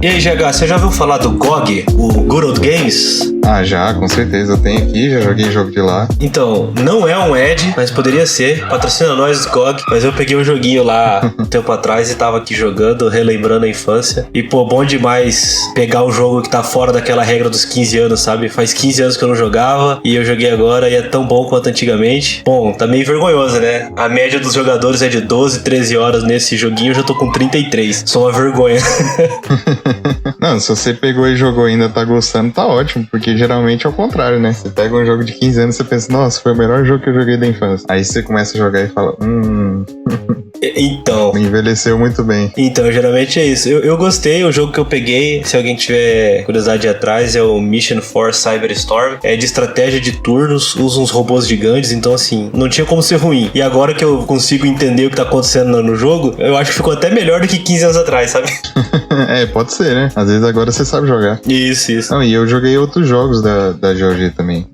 E aí, GH, você já ouviu falar do GOG, o Good Old Games? Ah, já, com certeza. Eu tenho aqui, já joguei jogo de lá. Então, não é um ad, mas poderia ser. Patrocina nós, GOG. Mas eu peguei um joguinho lá um tempo atrás e tava aqui jogando, relembrando a infância. E, pô, bom demais pegar um jogo que tá fora daquela regra dos 15 anos, sabe? Faz 15 anos que eu não jogava e eu joguei agora e é tão bom quanto antigamente. Bom, tá meio vergonhoso, né? A média dos jogadores é de 12, 13 horas nesse joguinho, eu já tô com 33. Sou uma vergonha. Não, se você pegou e jogou e ainda tá gostando, tá ótimo, porque geralmente é o contrário, né? Você pega um jogo de 15 anos e você pensa, nossa, foi o melhor jogo que eu joguei da infância. Aí você começa a jogar e fala, Então. Envelheceu muito bem. Então, geralmente é isso. Eu gostei, o jogo que eu peguei, se alguém tiver curiosidade de ir atrás, é o Mission 4 Cyberstorm. É de estratégia de turnos, usa uns robôs gigantes, então assim, não tinha como ser ruim. E agora que eu consigo entender o que tá acontecendo no jogo, eu acho que ficou até melhor do que 15 anos atrás, sabe? É, pode ser, né? Às vezes agora você sabe jogar. Isso. Não, e eu joguei outros jogos da GOG também.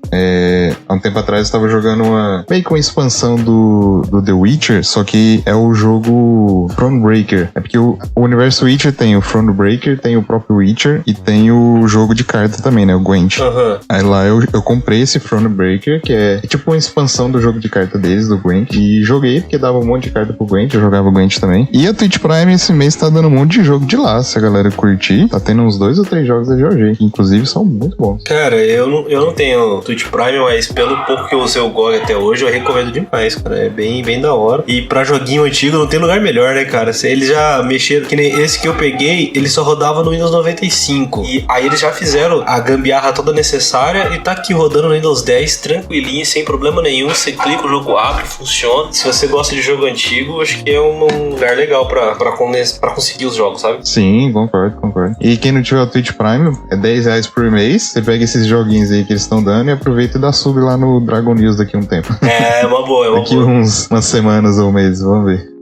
Há um tempo atrás eu estava jogando meio que uma expansão do The Witcher, só que é o jogo Thronebreaker. É porque o universo Witcher tem o Thronebreaker, tem o próprio Witcher e tem o jogo de carta também, né? O Gwent. Uhum. Aí lá eu comprei esse Thronebreaker, que é tipo uma expansão do jogo de carta deles, do Gwent, e joguei porque dava um monte de carta pro Gwent, eu jogava o Gwent também. E a Twitch Prime esse mês tá dando um monte de jogo de lá, se a galera curtir. Tá tendo uns 2 ou 3 jogos da GOG, que inclusive são muito bons. Cara, eu não tenho Twitch Prime, mas pelo pouco que eu usei o GOG até hoje, eu recomendo demais, cara. É bem da hora. E pra joguinho antigo não tem lugar melhor, né, cara? Eles já mexeram, que nem esse que eu peguei, ele só rodava no Windows 95. E aí eles já fizeram a gambiarra toda necessária e tá aqui rodando no Windows 10 tranquilinho, sem problema nenhum. Você clica, o jogo abre, funciona. Se você gosta de jogo antigo, acho que é um lugar legal pra conseguir os jogos, sabe? Sim, concordo. E quem não tiver o Twitch Prime, é R$10 por mês. Você pega esses joguinhos aí que eles estão dando e aproveita e dá sub lá no Dragon News daqui a um tempo. É uma boa, daqui umas semanas ou meses, vamos ver.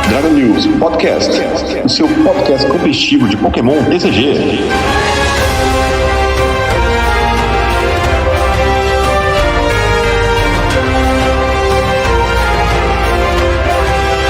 Dragon News Podcast, o seu podcast competitivo de Pokémon TCG.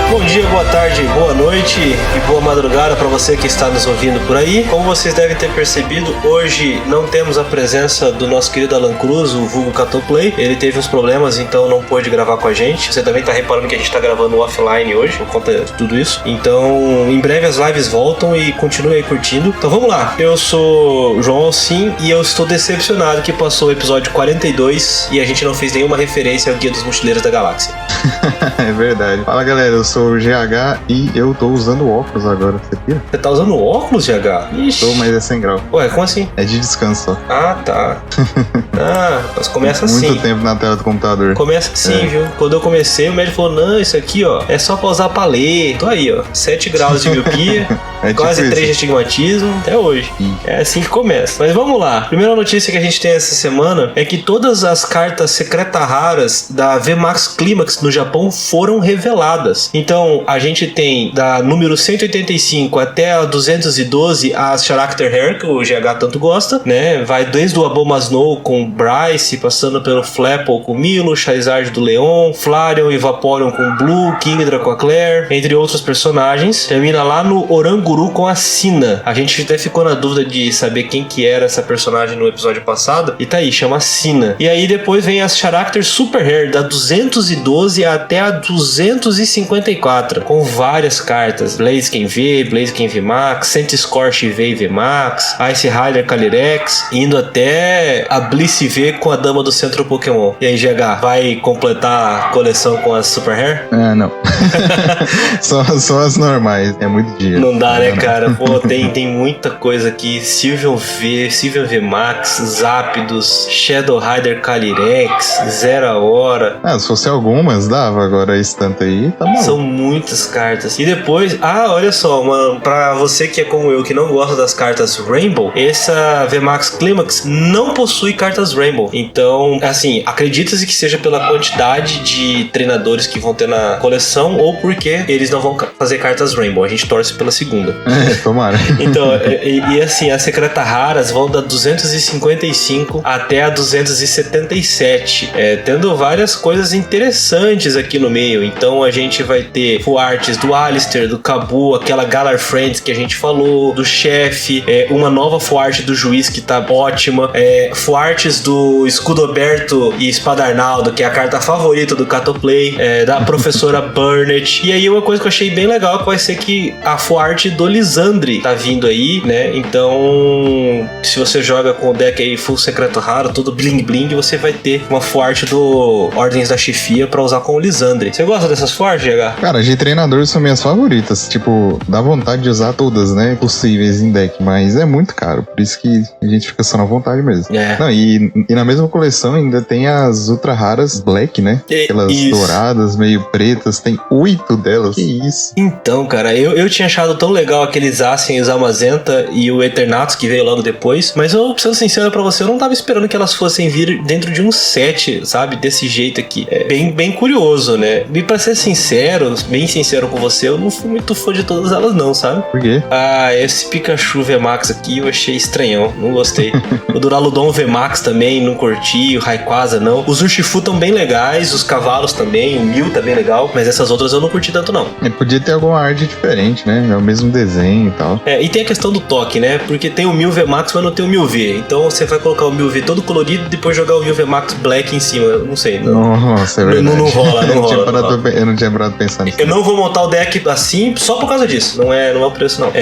Bom dia, boa tarde, boa noite e boa madrugada para você que está nos ouvindo por aí. Como vocês devem ter percebido, hoje não temos a presença do nosso querido Alan Cruz, o vulgo Catoplay. Ele teve uns problemas, então não pôde gravar com a gente. Você também está reparando que a gente está gravando offline hoje, por conta de tudo isso. Então, em breve as lives voltam e continue aí curtindo. Então vamos lá, eu sou João Alcim e eu estou decepcionado que passou o episódio 42 e a gente não fez nenhuma referência ao Guia dos Mochileiros da Galáxia. É verdade. Fala, galera, eu sou o GH e eu tô usando óculos agora, você pira? Você tá usando óculos, GH? Ixi. Tô, mas é 100 graus. Ué, como assim? É de descanso só. Ah, tá. Mas começa assim. Muito tempo na tela do computador. Começa assim, viu? Quando eu comecei, o médico falou, não, isso aqui, ó, é só pra usar pra ler. Tô aí, ó, 7 graus de miopia, quase tipo 3 de astigmatismo, até hoje. É assim que começa. Mas vamos lá. Primeira notícia que a gente tem essa semana é que todas as cartas secretas raras da VMAX Climax no Japão foram reveladas. Então, a gente tem da número 185 até a 212 as Character Hair, que o GH tanto gosta, né? Vai desde o Abomasnow com Bryce, passando pelo Flapple com Milo, Charizard do Leon, Flareon e Vaporeon com Blue, Kingdra com a Claire, entre outros personagens. Termina lá no Oranguru com a Sina. A gente até ficou na dúvida de saber quem que era essa personagem no episódio passado, e tá aí, chama Sina. E aí depois vem as Character Super Rare, da 212 até a 254, com várias cartas. Blaziken V, Blaziken V Max, Centiskorch V e V Max, Ice Rider Calyrex, indo até a Bliss V com a Dama do Centro Pokémon. E aí, GH, vai completar a coleção com as Super Rare? Ah, não. só as normais. É muito dinheiro. Não dá, né, cara? Pô, tem muita coisa aqui. Sylveon V, Sylveon V Max, Zapdos, Shadow Rider Calyrex, Zera Hora. Se fosse algumas, dava. Agora esse tanto aí, tá bom. São muitas cartas. E depois, olha só, pra você que é como eu, que não gosta das cartas Rainbow, essa VMAX Climax não possui cartas Rainbow. Então, assim, acredita-se que seja pela quantidade de treinadores que vão ter na coleção ou porque eles não vão fazer cartas Rainbow. A gente torce pela segunda. mundo. Tomara. Então, e assim, as secretas raras vão da 255 até a 277, tendo várias coisas interessantes aqui no meio. Então a gente vai ter full arts do Alistair, do Cabu, aquela Galar Friends que a gente falou, do chefe, uma nova full art do juiz que tá ótima, full arts do Escudoberto e Espadarnaldo, que é a carta favorita do Catoplay, da professora Burnett. E aí uma coisa que eu achei bem legal que vai ser que a full art do Lisandre tá vindo aí, né? Então, se você joga com o deck aí full secreto raro, todo bling bling, você vai ter uma full art do Ordens da Chefia pra usar com o Lisandre. Você gosta dessas full art, GH? Cara, de treinador são minhas favoritas. Tipo, dá vontade de usar todas, né? Possíveis em deck, mas é muito caro. Por isso que a gente fica só na vontade mesmo. Não, e na mesma coleção ainda tem as ultra raras Black, né? Aquelas douradas, meio pretas. Tem 8 delas. Que isso? Então, cara, eu tinha achado tão legal aqueles Asien, os Amazenta e o Eternatus que veio logo depois, mas eu, sendo sincero pra você, eu não tava esperando que elas fossem vir dentro de um set, sabe? Desse jeito aqui. É bem curioso, né? E pra ser sincero, bem sincero com você, eu não fui muito fã de todas elas não, sabe? Por quê? Esse Pikachu VMAX aqui eu achei estranhão, não gostei. O Duraludon VMAX também, não curti, o Rayquaza não. Os Urshifu tão bem legais, os cavalos também, o Mew tá bem legal, mas essas outras eu não curti tanto não. Podia ter alguma arte diferente, né? É o mesmo desenho e tal. E tem a questão do toque, né? Porque tem o Mew VMAX, mas não tem o Mew V. Então você vai colocar o Mew V todo colorido e depois jogar o Mew VMAX Black em cima. Eu não sei. Nossa, é verdade. Não rola. Eu não tinha parado de pensar nisso. Eu não vou montar o deck assim só por causa disso. Não é o preço, não.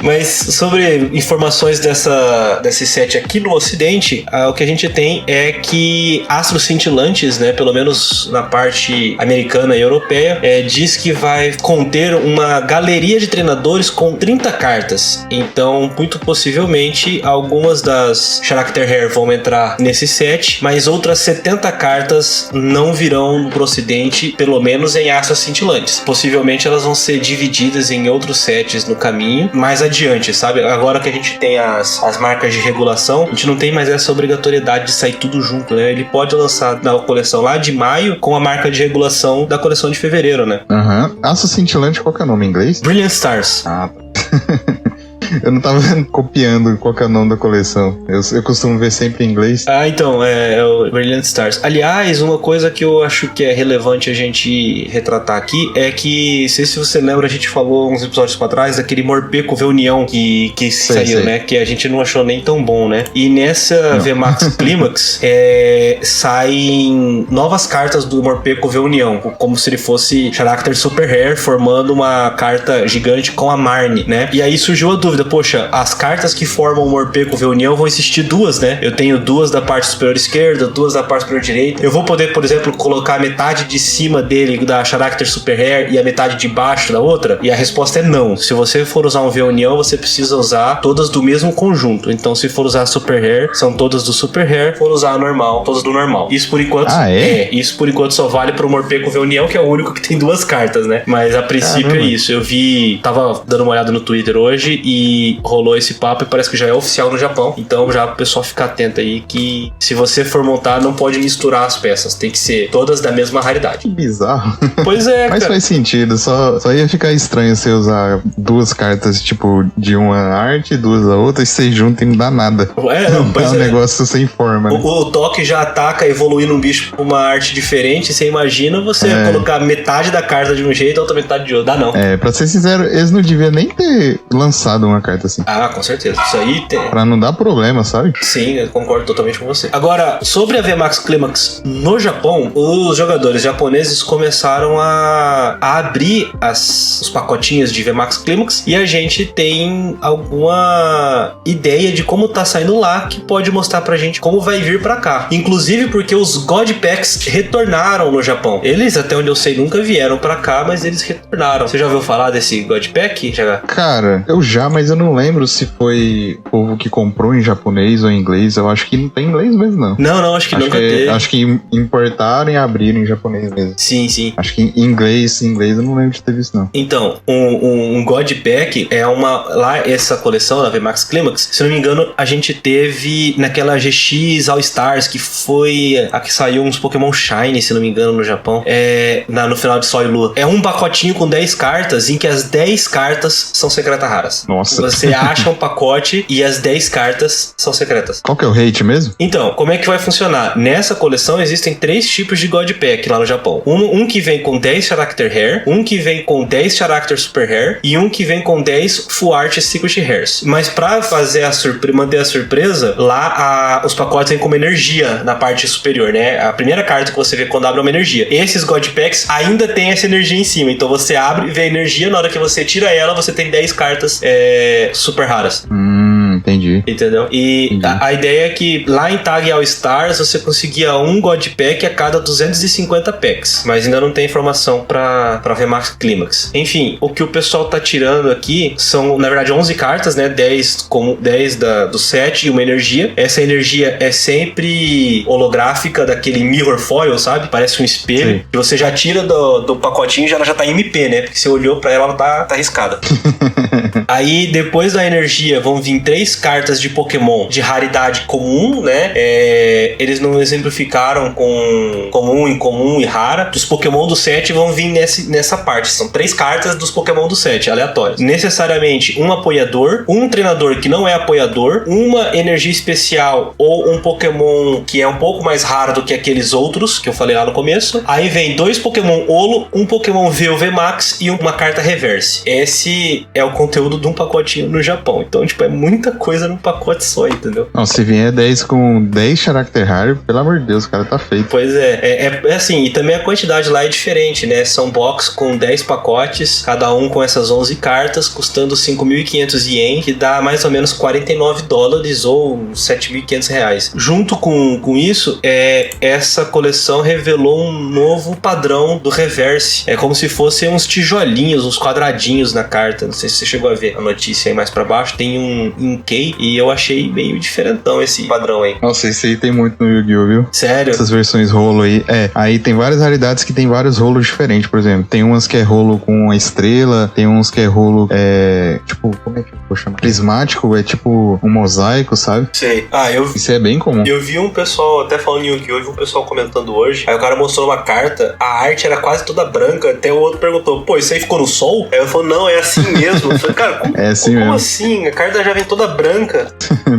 Mas sobre informações desse set aqui no Ocidente, o que a gente tem é que Astros Cintilantes, né? Pelo menos na parte americana e europeia, diz que vai conter uma galeria de treinadores com 30 cartas. Então, muito possivelmente, algumas das Character Hair vão entrar nesse set, mas outras 70 cartas não virão pro Ocidente, pelo menos em Astros Cintilantes. Possivelmente elas vão ser divididas em outros sets no caminho, mais adiante, sabe? Agora que a gente tem as marcas de regulação, a gente não tem mais essa obrigatoriedade de sair tudo junto, né? Ele pode lançar na coleção lá de maio com a marca de regulação da coleção de fevereiro, né? Astros Cintilante, qual que é o nome em inglês? Brilliant Stars. Tá. Eu não tava copiando qual que é o nome da coleção. Eu costumo ver sempre em inglês. Então, é o Brilliant Stars. Aliás, uma coisa que eu acho que é relevante a gente retratar aqui é que, não sei se você lembra, a gente falou uns episódios pra trás daquele Morpeko V-União que saiu, né? Que a gente não achou nem tão bom, né? E nessa VMAX Climax saem novas cartas do Morpeko V-União, como se ele fosse Character Super Rare, formando uma carta gigante com a Marnie, né? E aí surgiu a dúvida, poxa, as cartas que formam o Morpeko V-União vão existir duas, né? Eu tenho duas da parte superior esquerda, duas da parte superior direita. Eu vou poder, por exemplo, colocar a metade de cima dele da Character Super Rare e a metade de baixo da outra? E a resposta é não. Se você for usar um V-União, você precisa usar todas do mesmo conjunto. Então, se for usar Super Rare, são todas do Super Rare. Se for usar a normal, todas do normal. Isso por enquanto isso por enquanto só vale pro Morpeko V-União, que é o único que tem duas cartas, né? Mas a princípio é isso. Eu tava dando uma olhada no Twitter hoje e rolou esse papo e parece que já é oficial no Japão. Então já o pessoal fica atento aí que se você for montar, não pode misturar as peças. Tem que ser todas da mesma raridade. Que bizarro. Pois é, mas faz sentido. Só ia ficar estranho você usar duas cartas, tipo, de uma arte e duas da outra, e você junta e não dá nada. É um negócio sem forma. Né? O toque já ataca evoluindo um bicho com uma arte diferente. Você imagina você colocar metade da carta de um jeito e a outra metade de outro. Dá não. Pra ser sincero, eles não deviam nem ter lançado uma carta assim. Com certeza. Isso aí tem. Pra não dar problema, sabe? Sim, eu concordo totalmente com você. Agora, sobre a VMAX Climax no Japão, os jogadores japoneses começaram a abrir os pacotinhos de VMAX Climax e a gente tem alguma ideia de como tá saindo lá que pode mostrar pra gente como vai vir pra cá. Inclusive porque os God Packs retornaram no Japão. Eles, até onde eu sei, nunca vieram pra cá, mas eles retornaram. Você já ouviu falar desse God Pack? Cara, eu já, mas mas eu não lembro se foi o povo que comprou em japonês ou em inglês. Eu acho que não tem inglês mesmo, não. Não, acho que nunca teve. Acho que importaram e abriram em japonês mesmo. Sim. Acho que em inglês eu não lembro de ter visto, não. Então, um God Pack é lá, essa coleção da VMAX Climax, se não me engano, a gente teve naquela GX All Stars, que foi a que saiu uns Pokémon Shine, se não me engano, no Japão, no final de Sol e Lua. É um pacotinho com 10 cartas, em que as 10 cartas são secretas raras. Nossa. Você acha um pacote e as 10 cartas são secretas. Qual que é o rate mesmo? Então, como é que vai funcionar? Nessa coleção existem 3 tipos de God Pack lá no Japão. Um que vem com 10 Character Rare, um que vem com 10 Character Super Rare e um que vem com 10 Full Art Secret Rares. Mas pra fazer manter a surpresa, lá os pacotes vêm com uma energia na parte superior, né? A primeira carta que você vê quando abre é uma energia. Esses God Packs ainda tem essa energia em cima. Então você abre e vê a energia, na hora que você tira ela, você tem 10 cartas super raras. Entendi. Entendeu? E a ideia é que lá em Tag All Stars você conseguia um God Pack a cada 250 packs. Mas ainda não tem informação pra VMAX Climax. Enfim, o que o pessoal tá tirando aqui são, na verdade, 11 cartas, né? 10 do set e uma energia. Essa energia é sempre holográfica, daquele mirror foil, sabe? Parece um espelho. Sim. E você já tira do pacotinho e ela já tá MP, né? Porque você olhou pra ela tá arriscada. Aí, depois da energia, vão vir 3 cartas de Pokémon de raridade comum, né? Eles não exemplificaram com comum, incomum e rara. Dos Pokémon do set vão vir nessa parte. São 3 cartas dos Pokémon do set, aleatórios. Necessariamente um apoiador, um treinador que não é apoiador, uma energia especial ou um Pokémon que é um pouco mais raro do que aqueles outros que eu falei lá no começo. Aí vem 2 Pokémon Holo, um Pokémon VMAX e uma carta Reverse. Esse é o conteúdo de um pacotinho no Japão. Então, é muita coisa num pacote só, entendeu? Não, se vier 10 com 10 Character Rare, pelo amor de Deus, o cara tá feito. Pois é assim, e também a quantidade lá é diferente, né? São box com 10 pacotes, cada um com essas 11 cartas, custando 5.500 ien, que dá mais ou menos $49 ou R$7.500. Junto com isso, essa coleção revelou um novo padrão do Reverse. É como se fossem uns tijolinhos, uns quadradinhos na carta. Não sei se você chegou a ver a notícia aí mais pra baixo. Tem um Inkei e eu achei meio diferentão esse padrão aí. Nossa, esse aí tem muito no Yu-Gi-Oh, viu? Sério? Essas versões rolo aí. Aí tem várias raridades que tem vários rolos diferentes, por exemplo. Tem umas que é rolo com a estrela, tem uns que é rolo, como é que eu vou chamar? Prismático, é tipo um mosaico, sabe? Sei. Isso é bem comum. Eu vi um pessoal, até falando em Yu-Gi-Oh, eu vi um pessoal comentando hoje, aí o cara mostrou uma carta, a arte era quase toda branca, até o outro perguntou, pô, isso aí ficou no sol? Aí eu falei, não, é assim mesmo. Eu falei, cara, como assim? A carta já vem toda branca.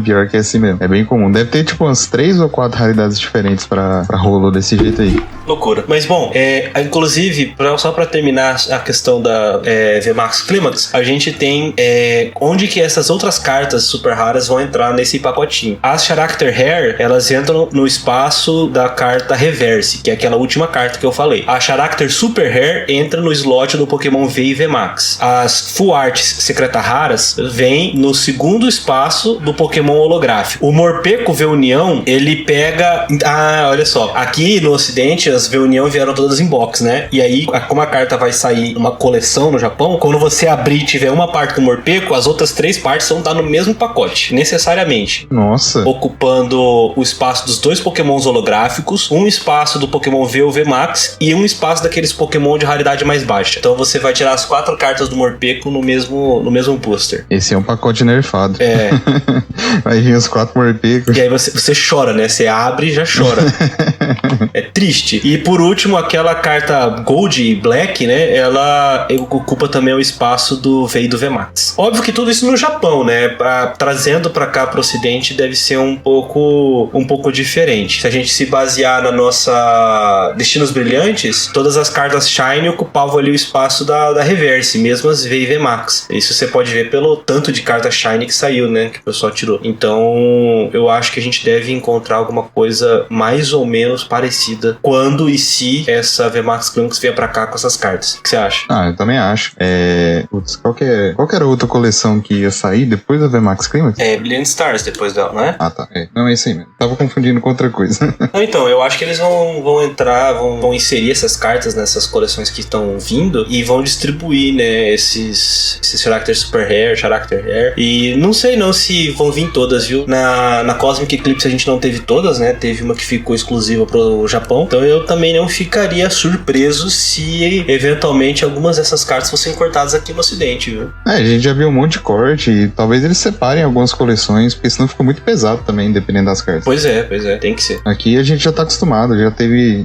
Pior que é assim mesmo. É bem comum. Deve ter tipo umas 3 ou 4 raridades diferentes pra rolo desse jeito aí. Loucura. Mas bom, inclusive, só pra terminar a questão da VMAX Climax, a gente tem onde que essas outras cartas super raras vão entrar nesse pacotinho. As Character Rare, elas entram no espaço da carta Reverse, que é aquela última carta que eu falei. A Character Super Rare entra no slot do Pokémon V e VMAX. As Full Arts Secreta Raras vêm no segundo espaço do Pokémon holográfico. O Morpeko V-União, ele pega... olha só. Aqui no ocidente, as V-União vieram todas em box, né? E aí, como a carta vai sair uma coleção no Japão, quando você abrir e tiver uma parte do Morpeko, as outras 3 partes vão estar no mesmo pacote, necessariamente. Nossa. Ocupando o espaço dos 2 Pokémons holográficos, um espaço do Pokémon V ou VMAX e um espaço daqueles Pokémon de raridade mais baixa. Então você vai tirar as 4 cartas do Morpeko no mesmo booster. Esse é um pacote nerfado. Vai vir os 4 Morpekos. E aí você chora, né? Você abre e já chora. É triste. E por último, aquela carta Gold e Black, né? Ela ocupa também o espaço do V e do VMAX. Óbvio que tudo isso no Japão, né? Trazendo pra cá, pro ocidente, deve ser um pouco diferente. Se a gente se basear na nossa Destinos Brilhantes, todas as cartas Shine ocupavam ali o espaço da Reverse, mesmo as V e VMAX. Isso você pode ver pelo tanto de carta Shine que saiu, né? Que o pessoal tirou. Então, eu acho que a gente deve encontrar alguma coisa mais ou menos parecida ainda quando e se essa VMAX Climax vier pra cá com essas cartas. O que você acha? Eu também acho. Putz, qual que era a outra coleção que ia sair depois da VMAX Climax? Brilliant Stars depois dela, não é? Tá. Não, é isso aí mesmo. Tava confundindo com outra coisa. Então, eu acho que eles vão entrar, vão inserir essas cartas nessas coleções que estão vindo e vão distribuir, né, esses Character Super Rare, Character Rare. E não sei não se vão vir todas, viu? Na Cosmic Eclipse a gente não teve todas, né? Teve uma que ficou exclusiva pro Japão. Então eu também não ficaria surpreso se eventualmente algumas dessas cartas fossem cortadas aqui no Ocidente, viu? A gente já viu um monte de corte e talvez eles separem algumas coleções, porque senão fica muito pesado também, dependendo das cartas. Pois é, tem que ser. Aqui a gente já tá acostumado,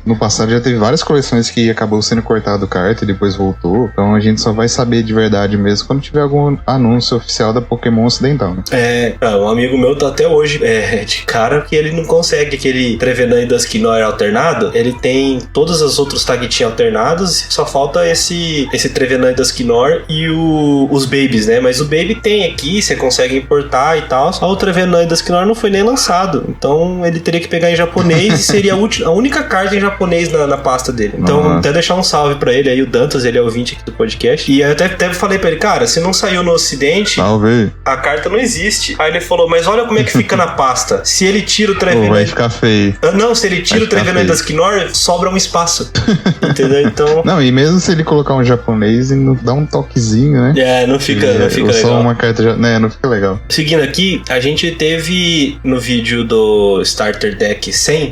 no passado já teve várias coleções que acabou sendo cortado carta e depois voltou, então a gente só vai saber de verdade mesmo quando tiver algum anúncio oficial da Pokémon Ocidental, né? Um amigo meu tá até hoje de cara que ele não consegue aquele Trevenant e Dusknoir alternado, ele tem todas as outras Tag Team alternadas, só falta esse Trevenant e Dusknoir e os Babies, né? Mas o Baby tem aqui, você consegue importar e tal, só o Trevenant e Dusknoir não foi nem lançado, então ele teria que pegar em japonês e seria a única carta em japonês na pasta dele. Então, até deixar um salve pra ele aí, o Dantas, ele é ouvinte aqui do podcast, e eu até falei pra ele, cara, se não saiu no Ocidente, salve, a carta não existe. Aí ele falou, mas olha como é que fica na pasta. Se ele tira o Trevenant... vai ficar feio. Não, se ele tira o Trevenant da Dusknoir, sobra um espaço. Entendeu? Então... Não, e mesmo se ele colocar um japonês e não dá um toquezinho, né? Não fica legal. Só uma carta, não fica legal. Seguindo aqui, a gente teve no vídeo do Starter Deck 100,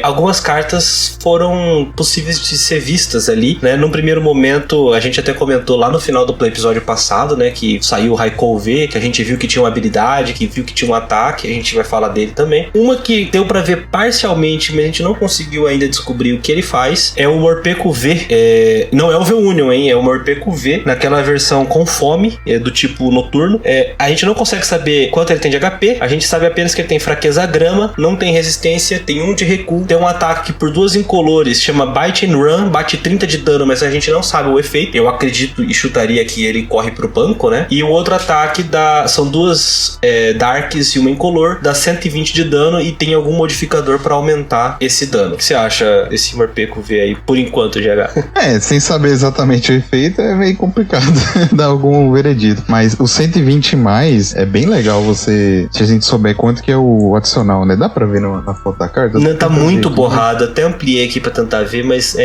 algumas cartas foram possíveis de ser vistas ali, né? Num primeiro momento, a gente até comentou lá no final do episódio passado, né? Que saiu o Raikou V, que a gente viu que tinha uma habilidade, que viu que tinha um ataque, a gente vai falar dele também. Uma que deu pra ver parcialmente, mas a gente não conseguiu ainda descobrir o que ele faz, é o Morpeko V. Não é o V-Union, hein? É o Morpeko V, naquela versão com fome, do tipo noturno. A gente não consegue saber quanto ele tem de HP, a gente sabe apenas que ele tem fraqueza a grama, não tem resistência, tem 1 de recuo, tem um ataque por 2 incolores, chama Bite and Run, bate 30 de dano, mas a gente não sabe o efeito. Eu acredito e chutaria que ele corre pro banco, né? E o outro ataque são 2 Darks e uma incolor, dá 120 de dano e tem algum modificador pra aumentar esse dano. O que você acha desse Morpeko V aí, por enquanto, GH? Sem saber exatamente o efeito, é meio complicado dar algum veredito. Mas o 120 mais é bem legal se a gente souber quanto que é o adicional, né? Dá pra ver na foto da carta? Não, tá muito borrado. Até ampliei aqui pra tentar ver, mas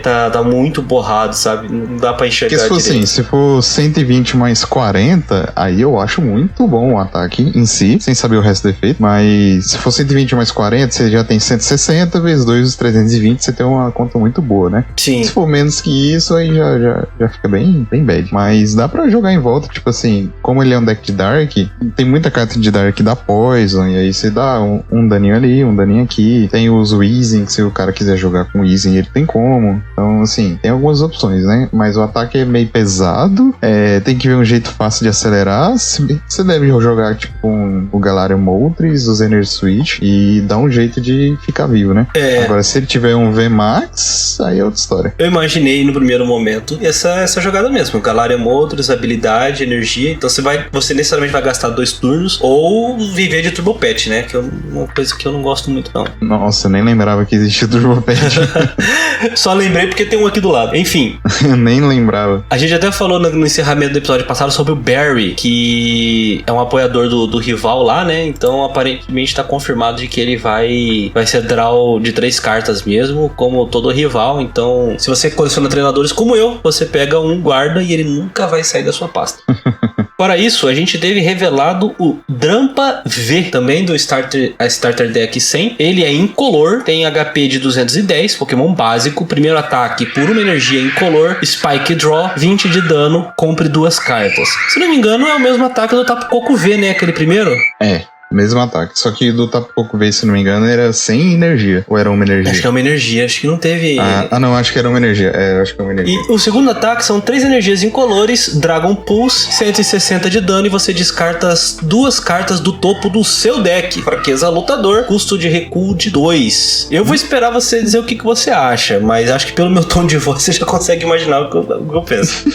tá muito borrado, sabe? Não dá pra enxergar direito. Porque se for 120 mais 40, aí eu acho muito bom o ataque em si, sem saber o resto do efeito. Mas se for 120 mais 40, você já tem 160 vezes 2 dos 320, você tem uma conta muito boa, né? Sim. Se for menos que isso, aí já fica bem bad. Mas dá pra jogar em volta, tipo assim, como ele é um deck de Dark, tem muita carta de Dark da Poison, e aí você dá um daninho ali, um daninho aqui. Tem os Weezing, se o cara quiser jogar com Weezing, ele tem como. Então, assim, tem algumas opções, né? Mas o ataque é meio pesado, tem que ver um jeito fácil de acelerar. Você deve jogar, tipo, o Galarian Moltres, os Energy Switch, e dar um jeito de ficar vivo, né? Agora, se ele tiver um VMAX, aí é outra história. Eu imaginei no primeiro momento essa jogada mesmo. Galarian Moltres, habilidade, energia. Então você necessariamente vai gastar 2 turnos ou viver de Turbo Pet, né? Que é uma coisa que eu não gosto muito, não. Nossa, eu nem lembrava que existia Turbo Pet. Só lembrei porque tem um aqui do lado. Enfim. Eu nem lembrava. A gente até falou no encerramento do episódio passado sobre o Barry, que é um apoiador do rival lá, né? Então, aparentemente, tá confirmado de que ele vai ser draw de 3 cartas mesmo, como todo rival. Então, se você coleciona treinadores como eu, você pega um guarda e ele nunca vai sair da sua pasta. Fora isso, a gente teve revelado o Drampa V, também do Starter Deck 100. Ele é incolor, tem HP de 210, Pokémon básico, primeiro ataque por uma energia incolor, Spike Draw, 20 de dano, compre 2 cartas. Se não me engano, é o mesmo ataque do Tapu Koko V, né? Aquele primeiro? Mesmo ataque. Só que do Tapu Koko V, se não me engano, era sem energia. Ou era uma energia? Acho que é uma energia. Acho que não teve... não. Acho que era uma energia. Acho que é uma energia. E o segundo ataque são 3 energias incolores, Dragon Pulse, 160 de dano, e você descarta as 2 cartas do topo do seu deck. Fraqueza Lutador, custo de recuo de 2. Eu vou esperar você dizer o que você acha, mas acho que pelo meu tom de voz você já consegue imaginar o que eu penso.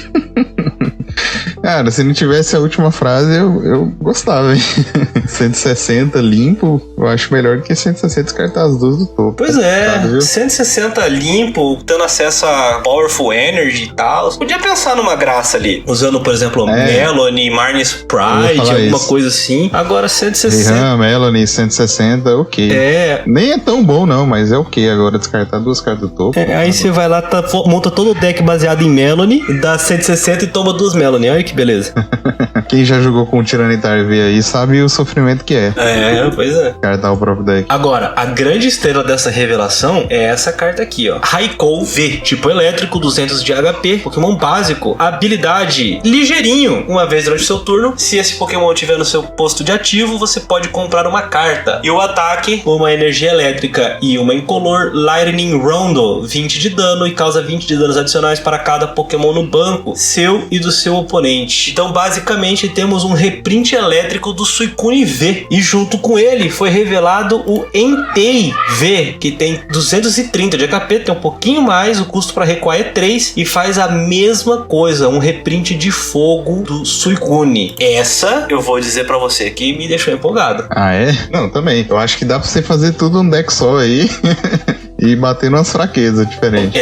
Cara, se não tivesse a última frase, eu gostava, hein? 160 limpo, Eu acho melhor que 160 descartar as duas do topo. Pois é, 160 limpo, tendo acesso a Powerful Energy e tal. Podia pensar numa graça ali, usando, por exemplo, Melony, Marnie's Pride, alguma coisa assim. Agora 160. Melony, 160, ok. Nem é tão bom não, mas é ok agora descartar duas cartas do topo. Aí você vai lá, monta todo o deck baseado em Melony, dá 160 e toma duas Melony. Olha que beleza. Quem já jogou com o Tyranitar V aí sabe o sofrimento que é. Pois é. Cartar o próprio deck. Agora, a grande estrela dessa revelação é essa carta aqui, ó. Raikou V, tipo elétrico, 200 de HP, Pokémon básico, habilidade ligeirinho. Uma vez durante o seu turno, se esse Pokémon estiver no seu posto de ativo, você pode comprar uma carta. E o ataque, uma energia elétrica e uma incolor, Lightning Rondo, 20 de dano e causa 20 de danos adicionais para cada Pokémon no banco, seu e do seu oponente. Então, basicamente, temos um reprint elétrico do Suicune V. E junto com ele foi revelado o Entei V, que tem 230 de HP, tem um pouquinho mais, o custo para recuar é 3 e faz a mesma coisa, um reprint de fogo do Suicune. Essa, eu vou dizer pra você que me deixou empolgado. Ah, é? Não, também. Eu acho que dá pra você fazer tudo num deck só aí. E bater nas fraquezas diferentes.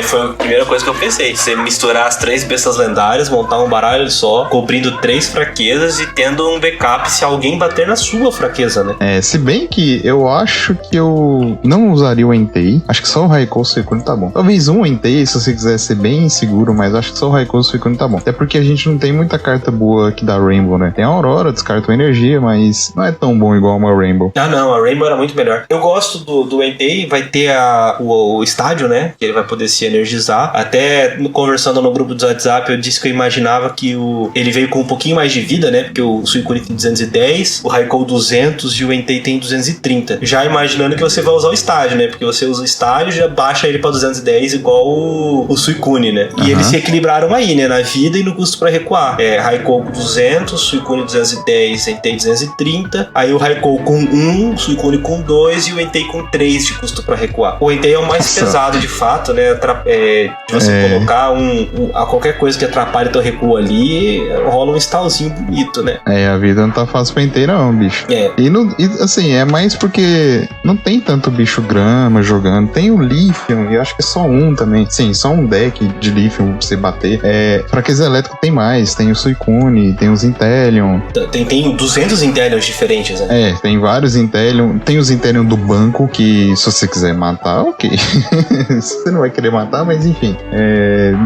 Foi a primeira coisa que eu pensei. Você misturar as 3 bestas lendárias, montar um baralho só, cobrindo 3 fraquezas e tendo um backup se alguém bater na sua fraqueza, né? Se bem que eu acho que eu não usaria o Entei. Acho que só o Raikou Suicune tá bom. Talvez um Entei, se você quiser ser bem inseguro, mas acho que só o Raikou Suicune tá bom. Até porque a gente não tem muita carta boa aqui da Rainbow, né? Tem a Aurora, descarta energia, mas não é tão bom igual uma Rainbow. Ah, não. A Rainbow era muito melhor. Eu gosto do Entei. Vai ter o estádio, né? Que ele vai poder se energizar. Até conversando no grupo do WhatsApp, eu disse que eu imaginava que ele veio com um pouquinho mais de vida, né? Porque o Suicune tem 210, o Raikou 200 e o Entei tem 230. Já imaginando que você vai usar o estádio, né? Porque você usa o estádio, já baixa ele pra 210 igual o Suicune, né? E eles se equilibraram aí, né? Na vida e no custo pra recuar. Raikou com 200, Suicune 210, Entei 230. Aí o Raikou com 1, Suicune com 2 e o Entei com 3 de custo pra recuar. O Entei é o mais pesado, de fato, né? De você colocar a qualquer coisa que atrapalhe teu recuo ali, rola um stallzinho bonito, né? A vida não tá fácil pra Entei não, bicho. E assim, é mais porque não tem tanto bicho grama jogando. Tem o Lithium, e acho que é só um também. Sim, só um deck de Lithium pra você bater. Fraqueza elétrica tem mais. Tem o Suicune, tem os Inteleon. Tem 200 Inteleons diferentes, né? Tem vários Inteleon. Tem os Inteleon do banco, que se você quiser matar, ok. Você não vai querer matar, mas enfim.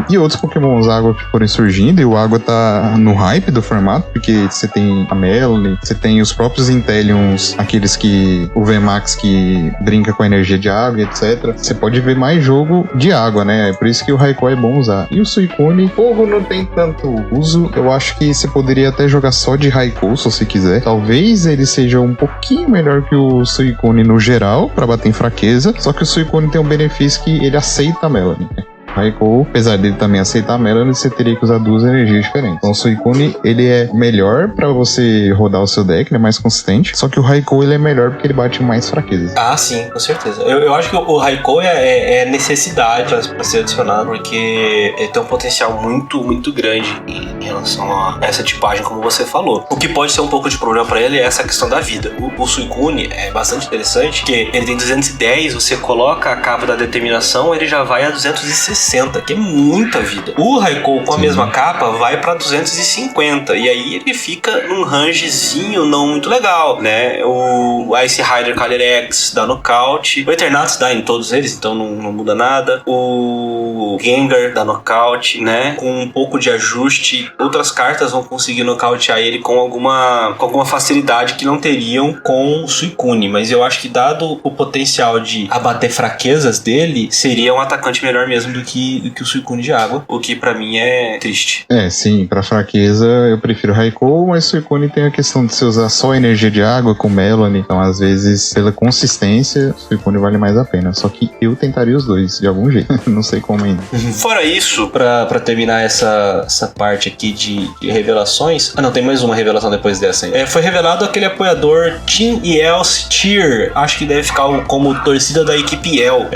E outros Pokémons Água que forem surgindo, e o Água tá no hype do formato, porque você tem a Melony, você tem os próprios Inteleons, aqueles que o VMAX que brinca com a energia de água, etc. Você pode ver mais jogo de água, né? É por isso que o Raikou é bom usar. E o Suicune, fogo não tem tanto uso. Eu acho que você poderia até jogar só de Raikou, se você quiser. Talvez ele seja um pouquinho melhor que o Suicune no geral, pra bater em fraqueza. Só que o Suicune tem um benefício que ele aceita a Melony, né? Raikou, apesar dele também aceitar a Melony, você teria que usar 2 energias diferentes. Então o Suicune, ele é melhor pra você rodar o seu deck, ele é mais consistente. Só que o Raikou, ele é melhor porque ele bate mais fraquezas. Ah, sim, com certeza. Eu acho que o Raikou é necessidade pra ser adicionado, porque ele tem um potencial muito, muito grande em relação a essa tipagem, como você falou. O que pode ser um pouco de problema pra ele é essa questão da vida. O Suicune é bastante interessante, porque ele tem 210, você coloca a capa da determinação, ele já vai a 260, que é muita vida. O Raikou com a mesma capa vai pra 250, e aí ele fica num rangezinho não muito legal, né? O Ice Rider Calyrex dá nocaute, o Eternatus dá em todos eles, então não muda nada. O Gengar dá nocaute, né? Com um pouco de ajuste, outras cartas vão conseguir nocautear ele com alguma facilidade que não teriam com o Suicune, mas eu acho que dado o potencial de abater fraquezas dele, seria um atacante melhor mesmo do que o Suicune de água, o que pra mim é triste. Sim, pra fraqueza eu prefiro Raikou, mas Suicune tem a questão de você usar só energia de água com Melony, então às vezes pela consistência Suicune vale mais a pena, só que eu tentaria os dois de algum jeito, não sei como ainda. Fora isso, pra terminar essa parte aqui de revelações, não, tem mais uma revelação depois dessa aí. Foi revelado aquele apoiador Team EL's Cheer, acho que deve ficar como torcida da equipe EL.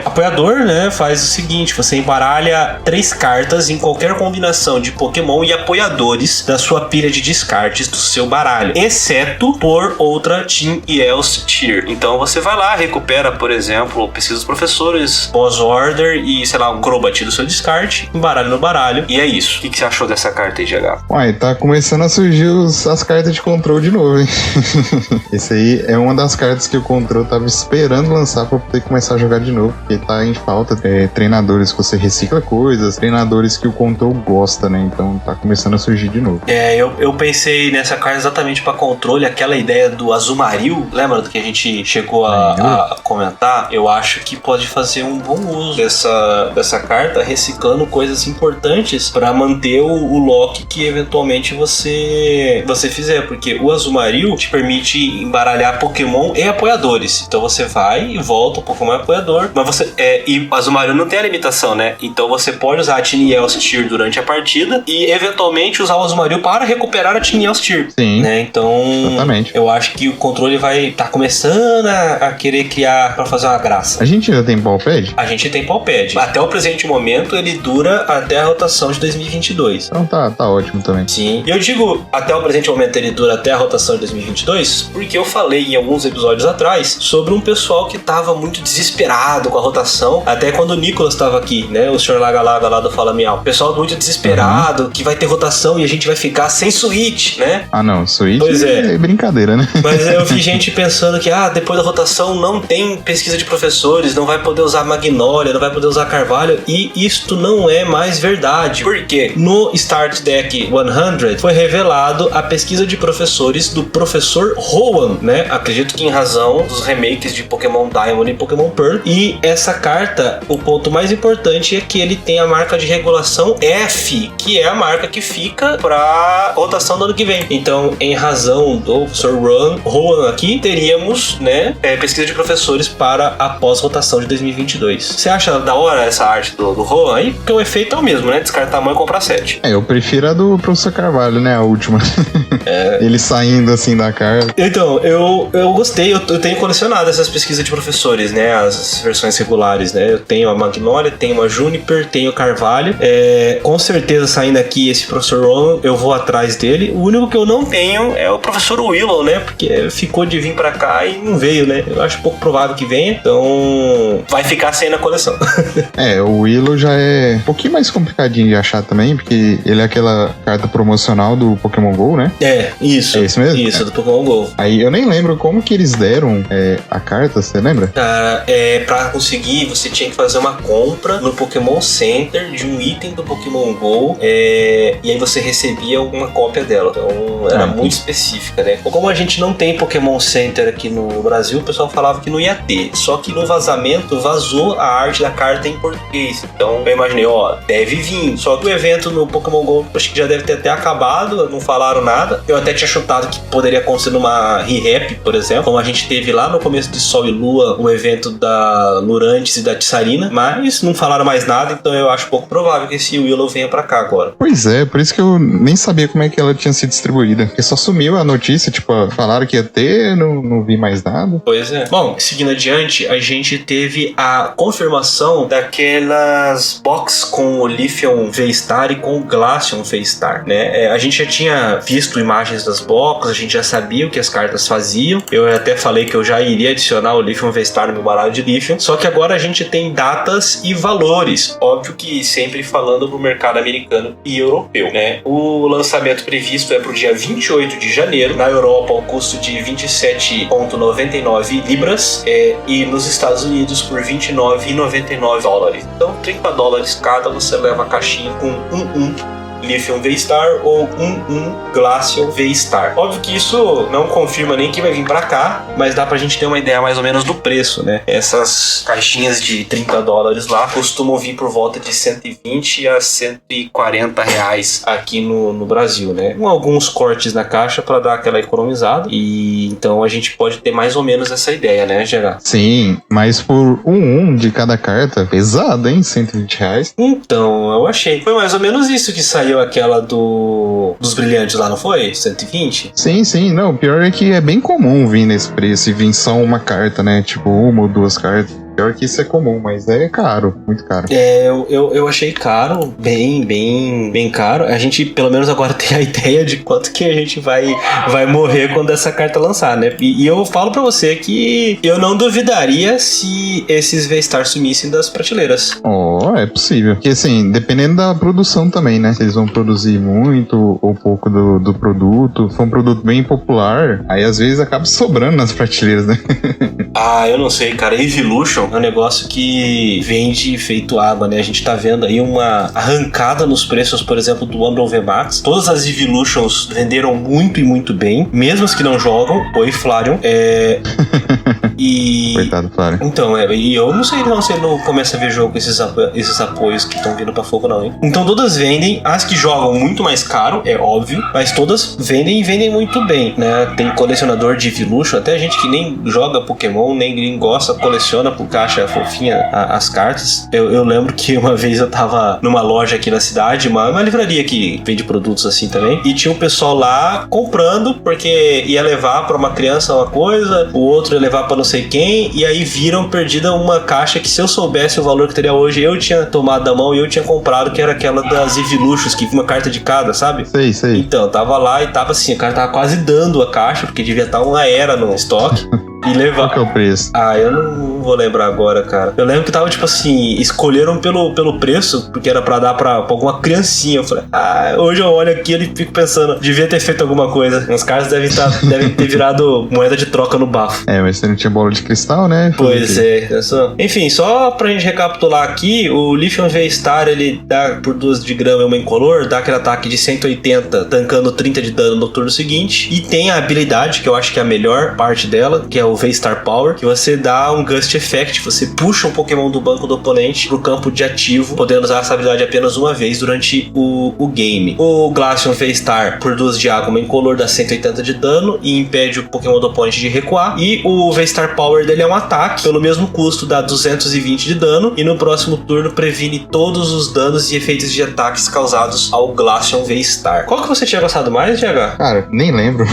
Apoiador, né, faz o seguinte, Você embaralha 3 cartas em qualquer combinação de Pokémon e apoiadores da sua pilha de descartes do seu baralho, exceto por outra Team Yell's Tier. Então você vai lá, recupera, por exemplo, Pesquisa dos Professores, Boss Order e, sei lá, um Crobat do seu descarte, embaralha no baralho, e é isso. O que você achou dessa carta aí, GH? Uai, tá começando a surgir as cartas de control de novo, hein? Esse aí é uma das cartas que o control tava esperando lançar pra poder começar a jogar de novo, porque tá em falta treinadores que você recicla coisas, treinadores que o control gosta, né? Então tá começando a surgir de novo. Eu pensei nessa carta exatamente pra controle, aquela ideia do Azumarill, lembra do que a gente chegou a comentar? Eu acho que pode fazer um bom uso dessa carta, reciclando coisas importantes pra manter o lock que eventualmente você fizer, porque o Azumarill te permite embaralhar Pokémon e apoiadores. Então você vai e volta o Pokémon apoiador, mas e o Azumarill não tem a limitação, né? Então você pode usar a Team Yell's Tier durante a partida e eventualmente usar o Azumarill para recuperar a Team Yell's Tier. Sim, né? Então exatamente. Eu acho que o controle vai estar começando a querer criar para fazer uma graça. A gente ainda tem Palpad? A gente tem Palpad. Até o presente momento ele dura até a rotação de 2022. Então tá ótimo também. Sim. E eu digo até o presente momento ele dura até a rotação de 2022 porque eu falei em alguns episódios atrás sobre um pessoal que tava muito desesperado com a rotação, até quando o Nicolas tava aqui, né? O Sr. Laga-Laga lá do Fala Miau. Pessoal muito desesperado, que vai ter rotação e a gente vai ficar sem Switch, né? Ah não, Switch pois é brincadeira, né? Mas eu vi gente pensando que depois da rotação não tem pesquisa de professores, não vai poder usar Magnolia, não vai poder usar Carvalho, e isto não é mais verdade. Por quê? No Start Deck 100 foi revelado a pesquisa de professores do professor Rowan, né? Acredito que em razão dos remakes de Pokémon Diamond e Pokémon Pearl. E essa carta, o ponto mais importante é que ele tem a marca de regulação F, que é a marca que fica pra rotação do ano que vem. Então, em razão do Sr. Rowan aqui, teríamos, né, pesquisa de professores para a pós-rotação de 2022. Você acha da hora essa arte do Rowan aí? Porque o efeito é o mesmo, né? Descartar a mão e comprar 7. Eu prefiro a do professor Carvalho, né? A última. Ele saindo assim da carta. Então, eu gostei, eu tenho colecionado essas pesquisas de professores, né? As versões regulares, né? Eu tenho a Magnolia, tenho a Juniper, tenho o Carvalho. Com certeza, saindo aqui esse professor Rowan, eu vou atrás dele. O único que eu não tenho é o professor Willow, né? Porque ficou de vir pra cá e não veio, né? Eu acho pouco provável que venha. Então, vai ficar sem na coleção. O Willow já é um pouquinho mais complicadinho de achar também, porque ele é aquela carta promocional do Pokémon GO, né? Isso. É isso mesmo? Isso, do Pokémon GO. Aí eu nem lembro como que eles deram a carta, você lembra? Cara, pra conseguir, você tinha que fazer uma compra no Pokémon Center de um item do Pokémon GO, e aí você recebia uma cópia dela. Então, era muito específica, né? Como a gente não tem Pokémon Center aqui no Brasil, o pessoal falava que não ia ter. Só que no vazamento, vazou a arte da carta em português. Então, eu imaginei, deve vir. Só que o evento no Pokémon GO, acho que já deve ter até acabado, não falaram nada. Eu até tinha chutado que poderia acontecer numa Re-Rap, por exemplo, como a gente teve lá no começo de Sol e Lua, o evento da Lurantis e da Tissarina, mas não falaram mais nada, então eu acho pouco provável que esse Willow venha pra cá agora. Pois é, por isso que eu nem sabia como é que ela tinha sido distribuída, porque só sumiu a notícia, tipo, falaram que ia ter, não vi mais nada. Pois é. Bom, seguindo adiante, a gente teve a confirmação daquelas box com o Lithium V-Star e com o Glaceon V-Star, né? A gente já tinha visto imagens das box, a gente já sabia o que as cartas faziam. Eu até falei que eu já iria adicionar o Lithium V-Star no meu baralho de Lithium, só que agora a gente tem datas e valores. Óbvio que sempre falando pro mercado americano e europeu, né? O lançamento previsto é pro dia 28 de janeiro, na Europa ao custo de 27,99 libras, e nos Estados Unidos por 29,99 dólares. Então, $30 cada, você leva a caixinha com um Lithium V-Star ou um Glaceon V-Star. Óbvio que isso não confirma nem que vai vir pra cá, mas dá pra gente ter uma ideia mais ou menos do preço, né? Essas caixinhas de $30 lá costumam vir por volta de 120 a 140 reais aqui no Brasil, né? Com alguns cortes na caixa pra dar aquela economizada, e então a gente pode ter mais ou menos essa ideia, né, Gerard? Sim, mas por um de cada carta, pesado, hein? 120 reais. Então, eu achei. Foi mais ou menos isso que saiu aquela dos brilhantes lá, não foi? 120? Sim. Não, o pior é que é bem comum vir nesse preço e vir só uma carta, né? Tipo, uma ou duas cartas. Pior que isso é comum, mas é caro, muito caro. Eu achei caro, bem caro. A gente, pelo menos agora, tem a ideia de quanto que a gente vai morrer quando essa carta lançar, né? E eu falo pra você que eu não duvidaria se esses V-Star sumissem das prateleiras. É possível. Porque, assim, dependendo da produção também, né? Se eles vão produzir muito ou pouco do produto, se for um produto bem popular, aí às vezes acaba sobrando nas prateleiras, né? Eu não sei, cara. Evolution é um negócio que vende feito água, né? A gente tá vendo aí uma arrancada nos preços, por exemplo, do Umbreon VMAX. Todas as Evolutions venderam muito e muito bem, mesmo as que não jogam. Oi, Flareon. Coitado, Flareon. Então, e eu não sei não se ele não começa a ver jogo com esses apoios que estão vindo pra fogo, não, hein? Então todas vendem, as que jogam muito mais caro, é óbvio, mas todas vendem e vendem muito bem, né? Tem colecionador de Evolution, até gente que nem joga Pokémon, nem gosta, coleciona porque acha fofinha as cartas. Eu lembro que uma vez eu tava numa loja aqui na cidade, uma livraria que vende produtos assim também, e tinha um pessoal lá comprando porque ia levar pra uma criança uma coisa, o outro ia levar pra não sei quem, e aí viram perdida uma caixa que, se eu soubesse o valor que teria hoje, eu tinha tomado da mão e eu tinha comprado, que era aquela das Evolutions, que vinha uma carta de cada, sabe? Sei. Então, tava lá e tava assim, o cara tava quase dando a caixa, porque devia estar uma era no estoque. E levar. Qual que é o preço? Eu não vou lembrar agora, cara. Eu lembro que tava tipo assim, escolheram pelo preço, porque era pra dar pra alguma criancinha. Eu falei, hoje eu olho aquilo e fico pensando, devia ter feito alguma coisa. Os caras devem ter virado moeda de troca no bafo. Mas você não tinha bola de cristal, né? Pois é. Enfim, só pra gente recapitular aqui, o Lithium V-Star, ele dá por 2 de grama e uma incolor, dá aquele ataque de 180, tancando 30 de dano no turno seguinte. E tem a habilidade, que eu acho que é a melhor parte dela, que é o V-Star Power, que você dá um Gust Effect, você puxa um Pokémon do banco do oponente pro campo de ativo, podendo usar essa habilidade apenas uma vez durante o game. O Glaceon V-Star, por 2 de água, uma incolor, dá 180 de dano e impede o Pokémon do oponente de recuar. E o V-Star Power dele é um ataque, pelo mesmo custo, dá 220 de dano, e no próximo turno previne todos os danos e efeitos de ataques causados ao Glaceon V-Star. Qual que você tinha gostado mais, GH? Cara, nem lembro.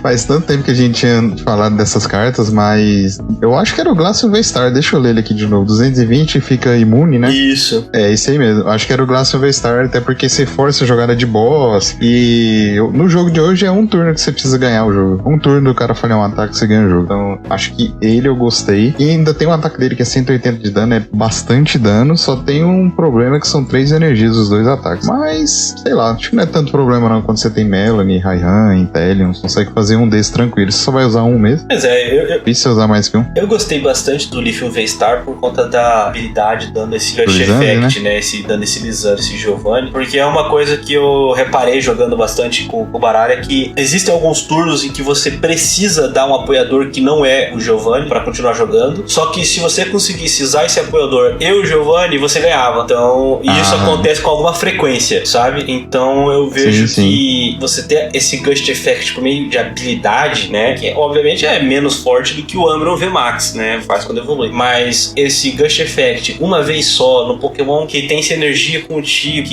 Faz tanto tempo que a gente tinha falado dessas cartas, mas eu acho que era o Glaceon V-Star. Deixa eu ler ele aqui de novo. 220 fica imune, né? Isso. Esse aí mesmo. Acho que era o Glaceon V-Star, até porque você força a jogada de boss. E no jogo de hoje é um turno que você precisa ganhar o jogo. Um turno do cara falhar um ataque, você ganha o jogo. Então, acho que ele eu gostei. E ainda tem um ataque dele que é 180 de dano, é bastante dano. Só tem um problema que são 3 energias os 2 ataques. Mas, sei lá, acho que não é tanto problema não quando você tem Melanie, Raihan, Inteleon. Você consegue fazer um desses tranquilo. Você só vai usar um mesmo. Mas difícil usar mais que um. Eu gostei bastante do Lithium V-Star por conta da habilidade dando esse Gush Effect, né? Dando esse Lisandre, esse Giovanni. Porque é uma coisa que eu reparei jogando bastante com o baralho, é que existem alguns turnos em que você precisa dar um apoiador que não é o Giovanni pra continuar jogando. Só que se você conseguisse usar esse apoiador e o Giovanni, você ganhava. Então, isso acontece com alguma frequência, sabe? Então eu vejo que você ter esse Gust Effect por meio de habilidade, né? Que obviamente é menos forte do que o Umbreon VMAX, né? Faz quando evolui. Mas esse Gust Effect, uma vez só, no Pokémon que tem essa energia contigo,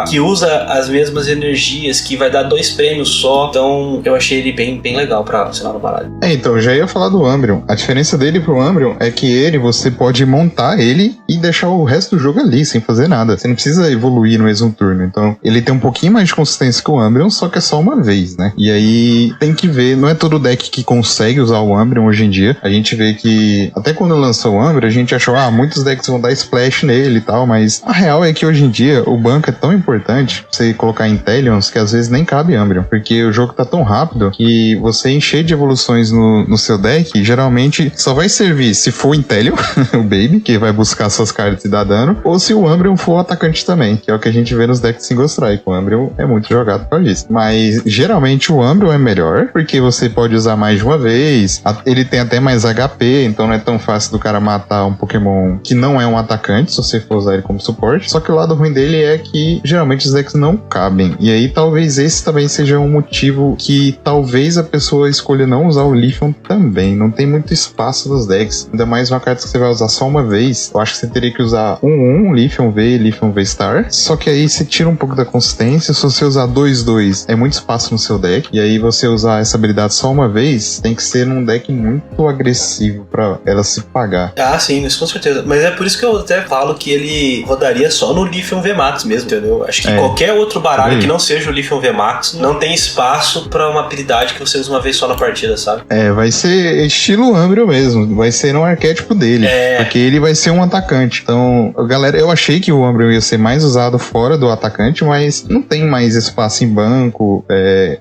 que usa as mesmas energias, que vai dar 2 prêmios só. Então, eu achei ele bem legal pra assinar no baralho. Então, eu já ia falar do Umbreon. A diferença dele pro Umbreon é que você pode montar ele e deixar o resto do jogo ali, sem fazer nada. Você não precisa evoluir no mesmo turno. Então, ele tem um pouquinho mais de consistência que o Umbreon, só que é só uma vez, né? E aí, tem que ver, não é todo deck que consegue usar o Umbreon hoje em dia. A gente vê que, até quando lançou o Umbreon, a gente achou, muitos decks vão dar splash nele e tal, mas a real é que hoje em dia o banco é tão importante pra você colocar Inteleons que às vezes nem cabe Umbreon, porque o jogo tá tão rápido que você encher de evoluções no seu deck, geralmente só vai servir se for Inteleon, o Baby, que vai buscar suas cartas e dar dano, ou se o Umbreon for o atacante também, que é o que a gente vê nos decks Single Strike. O Umbreon é muito jogado pra isso. Mas geralmente o Umbreon é melhor, porque você pode usar mais de uma vez, ele tem até mais HP, então não é tão fácil do cara matar um Pokémon que não é um atacante, se você for usar ele como suporte. Só que o lado ruim dele é que geralmente os decks não cabem. E aí talvez esse também seja um motivo que talvez a pessoa escolha não usar o Lithium também. Não tem muito espaço nos decks. Ainda mais uma carta que você vai usar só uma vez. Eu acho que você teria que usar um Lithium V e Lithium V-Star. Só que aí você tira um pouco da consistência. Se você usar 2-2, é muito espaço no seu deck. E aí você usar essa habilidade só uma vez, tem que ser num deck muito agressivo passivo pra ela se pagar. Ah, sim, isso com certeza. Mas é por isso que eu até falo que ele rodaria só no Lithium VMAX mesmo, entendeu? Acho que qualquer outro baralho que não seja o Lithium VMAX não tem espaço pra uma habilidade que você usa uma vez só na partida, sabe? Vai ser estilo Umbreon mesmo. Vai ser um arquétipo dele. Porque ele vai ser um atacante. Então, galera, eu achei que o Umbreon ia ser mais usado fora do atacante, mas não tem mais espaço em banco,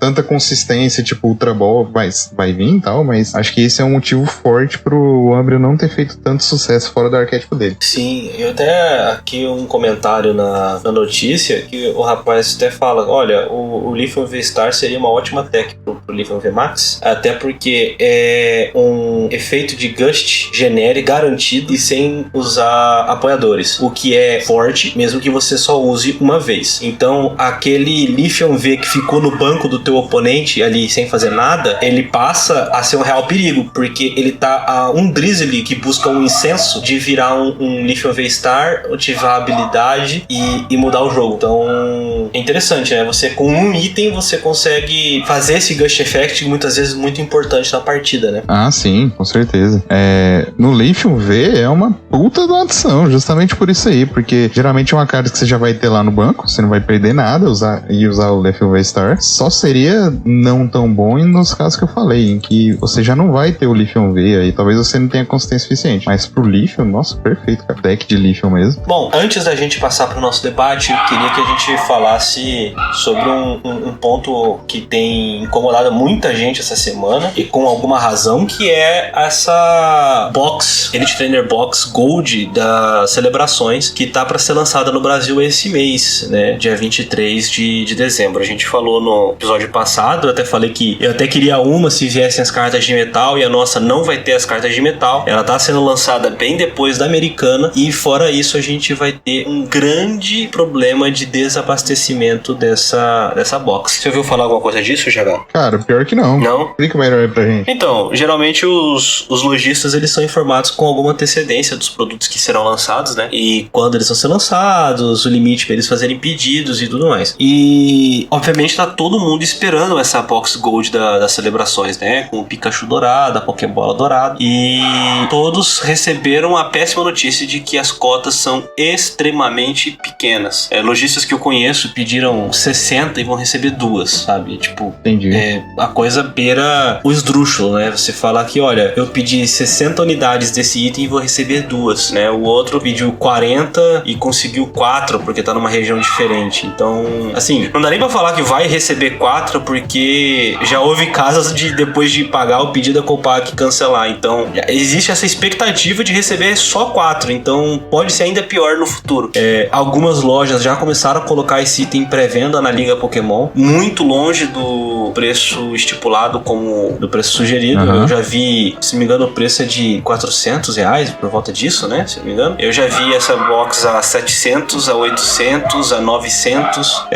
tanta consistência, tipo Ultra Ball vai vir e tal, mas acho que esse é um motivo forte pro Umbreon não ter feito tanto sucesso fora do arquétipo dele. Sim, eu até aqui um comentário na notícia que o rapaz até fala, olha, o Lithium V-Star seria uma ótima tech pro Lithium VMAX, até porque é um efeito de Gust genérico garantido e sem usar apoiadores, o que é forte, mesmo que você só use uma vez. Então, aquele Lithium V que ficou no banco do teu oponente ali sem fazer nada, ele passa a ser um real perigo, porque ele tá a um Drizzly que busca um incenso de virar um Lithium V-Star, ativar a habilidade e mudar o jogo. Então, é interessante, né? Você com um item, você consegue fazer esse Gust Effect, muitas vezes muito importante na partida, né? Ah, sim, com certeza. No Lithium V é uma puta doação, justamente por isso aí, porque geralmente é uma carta que você já vai ter lá no banco, você não vai perder nada usar o Lithium V-Star. Só seria não tão bom nos casos que eu falei, em que você já não vai ter o Lithium V aí, talvez você não tenha consistência suficiente. Mas pro Lithium, nossa, perfeito, cara. Deck de Lithium mesmo. Bom, antes da gente passar pro nosso debate, eu queria que a gente falasse sobre um ponto que tem incomodado muita gente essa semana, e com alguma razão, que é essa box, Elite Trainer Box Gold das celebrações, que tá pra ser lançada no Brasil esse mês, né? Dia 23 de dezembro. A gente falou no episódio passado, eu até falei que eu até queria uma se viessem as cartas de metal, e a nossa não vai ter as cartas de metal. Ela tá sendo lançada bem depois da americana, e fora isso a gente vai ter um grande problema de desabastecimento dessa box. Você ouviu falar alguma coisa disso, Jagá? Cara, pior que não. Não? Explica melhor aí pra gente. Então, geralmente os lojistas, eles são informados com alguma antecedência dos produtos que serão lançados, né? E quando eles vão ser lançados, o limite para eles fazerem pedidos e tudo mais. E, obviamente, tá todo mundo esperando essa box gold das celebrações, né? Com o Pikachu dourado, a Pokébola dourada. E todos receberam a péssima notícia de que as cotas são extremamente pequenas. Lojistas que eu conheço pediram 60 e vão receber 2, sabe? Tipo, entendi. A coisa beira o esdrúxulo, né? Você falar que, olha, eu pedi 60 unidades desse item e vou receber 2, né? O outro pediu 40 e conseguiu 4 porque tá numa região diferente. Então, assim, não dá nem pra falar que vai receber 4 porque já houve casos de, depois de pagar o pedido, a Copac cancelar. Então, existe essa expectativa de receber só 4. Então, pode ser ainda pior no futuro. Algumas lojas já começaram a colocar esse item em pré-venda na Liga Pokémon, muito longe do preço estipulado como do preço sugerido. Eu já vi, se não me engano, o preço é de R$400, por volta disso, né? Se não me engano. Eu já vi essa box a 700, a 800, a 900.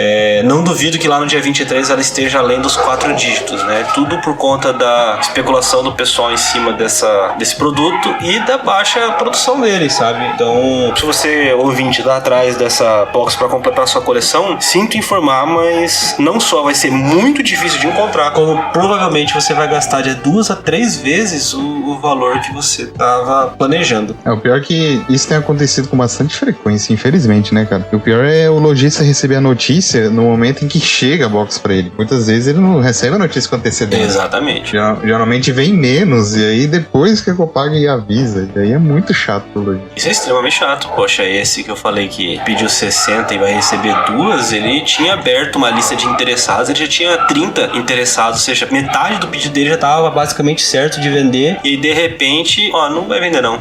Não duvido que lá no dia 23 ela esteja além dos 4 dígitos, né? Tudo por conta da especulação do pessoal em cima desse produto e da baixa produção dele, sabe? Então, se você, ouvinte, tá atrás dessa box para completar sua coleção, sinto informar, mas não só vai ser muito difícil de encontrar, como provavelmente você vai gastar de 2 a 3 vezes o valor que você tava planejando. O pior é que isso tem acontecido com bastante frequência, infelizmente, né, cara? O pior é o lojista receber a notícia no momento em que chega a box pra ele. Muitas vezes ele não recebe a notícia com antecedência. Exatamente. Geralmente vem menos, e aí depois que a Copag avisa. E aí é muito chato pro lojista. Isso é extremamente chato. Poxa, esse que eu falei que pediu 60 e vai receber 2, ele tinha aberto uma lista de interessados, ele já tinha 30 interessados, ou seja, metade do pedido dele já tava basicamente certo de vender, e de repente, não vai vender não.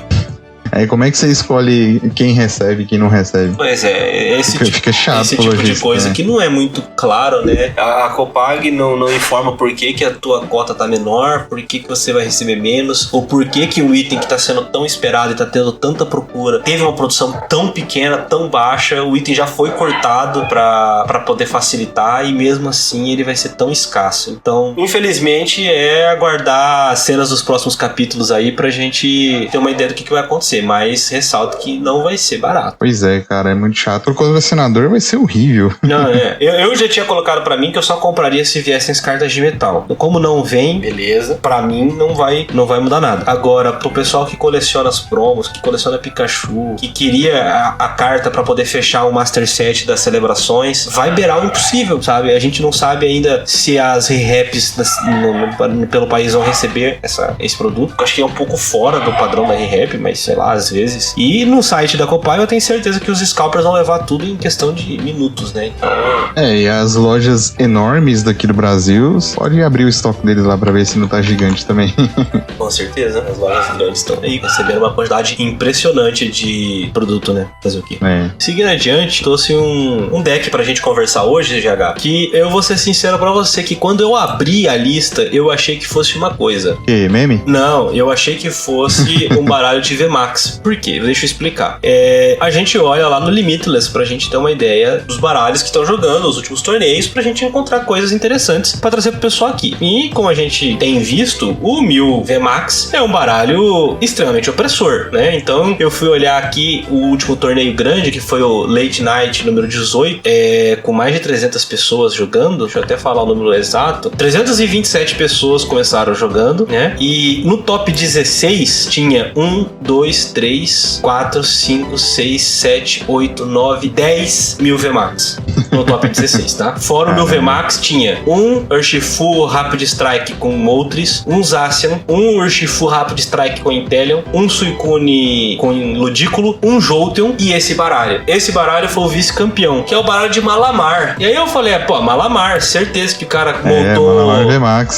Aí como é que você escolhe quem recebe e quem não recebe? Pois é, fica chato esse tipo de coisa, né? Que não é muito claro, né? A Copag não informa por que a tua cota tá menor, por que você vai receber menos, ou por que o item que tá sendo tão esperado e tá tendo tanta procura teve uma produção tão pequena, tão baixa, o item já foi cortado pra poder facilitar e mesmo assim ele vai ser tão escasso. Então, infelizmente, aguardar as cenas dos próximos capítulos aí pra gente ter uma ideia do que vai acontecer. acontecer, mas ressalto que não vai ser barato. Pois é, cara, é muito chato. O colecionador vai ser horrível. Não, eu já tinha colocado pra mim que eu só compraria se viessem as cartas de metal. Como não vem, beleza, pra mim não vai mudar nada. Agora, pro pessoal que coleciona as promos, que coleciona Pikachu, que queria a carta pra poder fechar o Master Set das celebrações, vai beirar o impossível, sabe? A gente não sabe ainda se as re-raps pelo país vão receber esse produto. Eu acho que é um pouco fora do padrão da re-rap, mas sei lá, às vezes. E no site da Copai eu tenho certeza que os scalpers vão levar tudo em questão de minutos, né? Então... e as lojas enormes daqui do Brasil, pode abrir o estoque deles lá pra ver se não tá gigante também. Com certeza, as lojas grandes estão aí recebendo uma quantidade impressionante de produto, né? Fazer o quê? Seguindo adiante, trouxe um deck pra gente conversar hoje, GH, que eu vou ser sincero pra você que quando eu abri a lista, eu achei que fosse uma coisa. Que, meme? Não, eu achei que fosse um baralho de VMAX. Por quê? Deixa eu explicar. A gente olha lá no Limitless pra gente ter uma ideia dos baralhos que estão jogando, os últimos torneios, pra gente encontrar coisas interessantes pra trazer pro pessoal aqui. E como a gente tem visto, o 1000 VMAX é um baralho extremamente opressor, né? Então eu fui olhar aqui o último torneio grande, que foi o Late Night número 18, com mais de 300 pessoas jogando. Deixa eu até falar o número exato. 327 pessoas começaram jogando, né? E no top 16 tinha 1, 2, 3, 4, 5, 6, 7, 8, 9, 10 1000 VMAX. No top 16, tá? Fora o 1000 VMAX tinha um Urshifu Rapid Strike com Moltres, um Zacian, um Urshifu Rapid Strike com Inteleon, um Suicune com Ludículo, um Jolteon e esse baralho. Esse baralho foi o vice-campeão, que é o baralho de Malamar. E aí eu falei, Malamar, certeza que o cara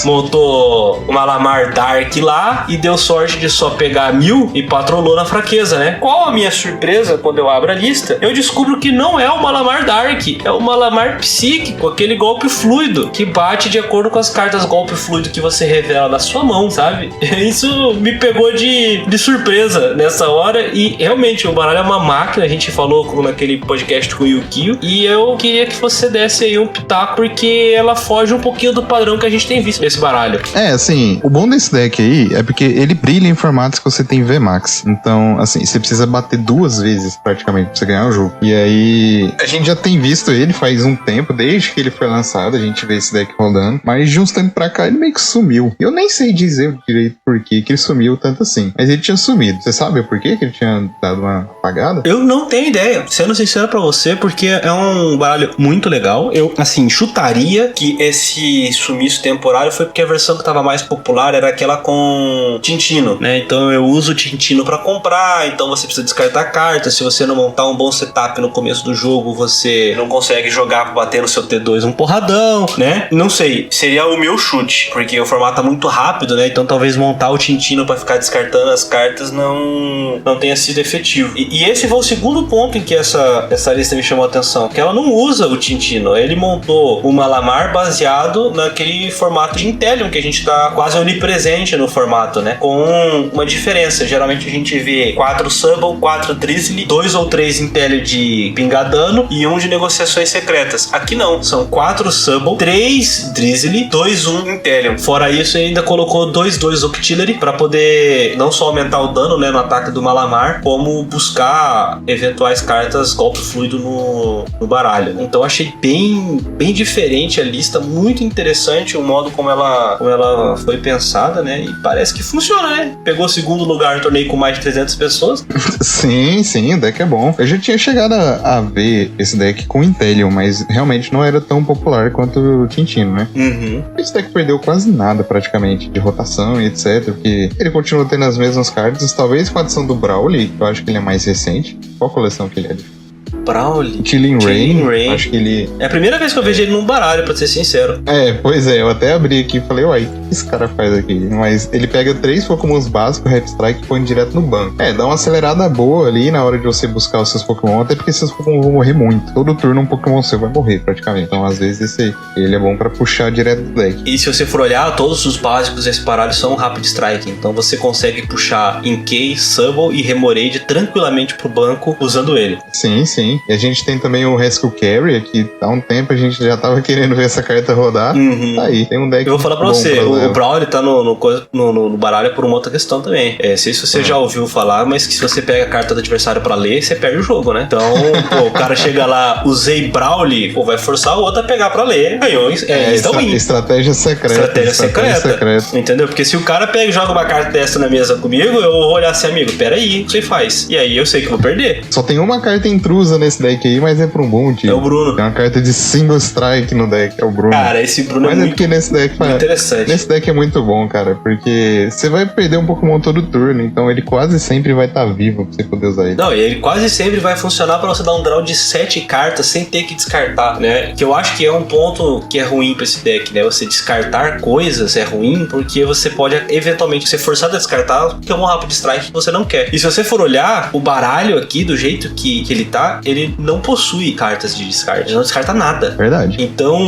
montou o Malamar Dark lá e deu sorte de só pegar 1000 e patrolou na fraqueza, né? Qual a minha surpresa quando eu abro a lista? Eu descubro que não é o Malamar Dark, é o Malamar Psíquico, aquele golpe fluido que bate de acordo com as cartas golpe fluido que você revela na sua mão, sabe? Isso me pegou de surpresa nessa hora e realmente o baralho é uma máquina, a gente falou naquele podcast com o Yukio, e eu queria que você desse aí um pitaco porque ela foge um pouquinho do padrão que a gente tem visto nesse baralho. Assim, o bom desse deck aí é porque ele brilha em formatos que você tem VMAX, então, assim, você precisa bater 2 vezes praticamente pra você ganhar o jogo. E aí, a gente já tem visto ele faz um tempo, desde que ele foi lançado, a gente vê esse deck rodando, mas de uns tempos pra cá ele meio que sumiu. Eu nem sei dizer direito por que ele sumiu tanto assim, mas ele tinha sumido. Você sabe por que ele tinha dado uma apagada? Eu não tenho ideia, sendo sincero pra você, porque é um baralho muito legal. Eu, assim, chutaria que esse sumiço temporário foi porque a versão que tava mais popular era aquela com Tintino, né? Então eu uso o Tintino pra comprar, então você precisa descartar cartas. Se você não montar um bom setup no começo do jogo, você não consegue jogar pra bater no seu T2 um porradão, né? Não sei, seria o meu chute, porque o formato tá muito rápido, né? Então talvez montar o Tintino pra ficar descartando as cartas não tenha sido efetivo. E esse foi o segundo ponto em que essa lista me chamou a atenção, que ela não usa o Tintino. Ele montou o Malamar baseado naquele formato de Inteleon, que a gente tá quase onipresente no formato, né? Com uma diferença. Geralmente a gente vê 4 Subble, 4 Drizzly, 2 ou 3 Inteleon de pingar dano e 1 de negociações secretas. Aqui não, são 4 Subble, 3 Drizzly, 2-1 Inteleon. Fora isso, ele ainda colocou 2-2 Octillery pra poder não só aumentar o dano, né, no ataque do Malamar, como buscar eventuais cartas golpe fluido no baralho. Então achei bem diferente a lista, muito interessante o modo como ela foi pensada, né? E parece que funciona, né? Pegou o segundo lugar no torneio com mais de 300 pessoas. Sim, o deck é bom. Eu já tinha chegado a ver esse deck com Inteleon, mas realmente não era tão popular quanto o Tintino, né? Uhum. Esse deck perdeu quase nada, praticamente, de rotação e etc, porque ele continua tendo as mesmas cartas, talvez com a adição do Brawly, que eu acho que ele é mais recente. Qual coleção que ele é? Brawly? Chilling Reign. Acho que ele... É a primeira vez que eu vejo ele num baralho, pra ser sincero. Pois é, eu até abri aqui e falei, uai, o que esse cara faz aqui? Mas ele pega 3 Pokémons básicos, Rap Strike, e põe direto no banco. Dá uma acelerada boa ali na hora de você buscar os seus Pokémon, até porque seus Pokémon vão morrer muito. Todo turno um Pokémon seu vai morrer, praticamente. Então, às vezes, ele é bom pra puxar direto do deck. E se você for olhar, todos os básicos desse baralho são Rapid Strike. Então, você consegue puxar Inkay, Subble e Remoraid tranquilamente pro banco usando ele. Sim, também. E a gente tem também o Rescue Carrier, que há um tempo a gente já tava querendo ver essa carta rodar. Tá aí, tem um deck. Eu vou falar pra você, o Brawl tá no baralho por uma outra questão também. Não sei se você já ouviu falar, mas que se você pega a carta do adversário pra ler, você perde o jogo, né? Então, pô, o cara chega lá, usei Brawly, pô, vai forçar o outro a pegar pra ler. Ganhou. Estratégia secreta. Secreta. Entendeu? Porque se o cara pega e joga uma carta dessa na mesa comigo, eu vou olhar assim, amigo, peraí, o que você faz? E aí eu sei que eu vou perder. Só tem uma carta intrusa nesse deck aí, mas é pro Bounty. É o Bruno. Tem uma carta de single strike no deck, é o Bruno. Cara, esse Bruno mas é porque nesse deck, muito interessante. Nesse deck é muito bom, cara, porque você vai perder um Pokémon todo turno, então ele quase sempre vai estar vivo pra você poder usar ele. Não, e ele quase sempre vai funcionar pra você dar um draw de 7 cartas sem ter que descartar, né? Que eu acho que é um ponto que é ruim pra esse deck, né? Você descartar coisas é ruim porque você pode eventualmente ser forçado a descartar porque é um Rapid Strike que você não quer. E se você for olhar, o baralho aqui, do jeito que ele tá, ele não possui cartas de descarte. Ele não descarta nada. Verdade. Então,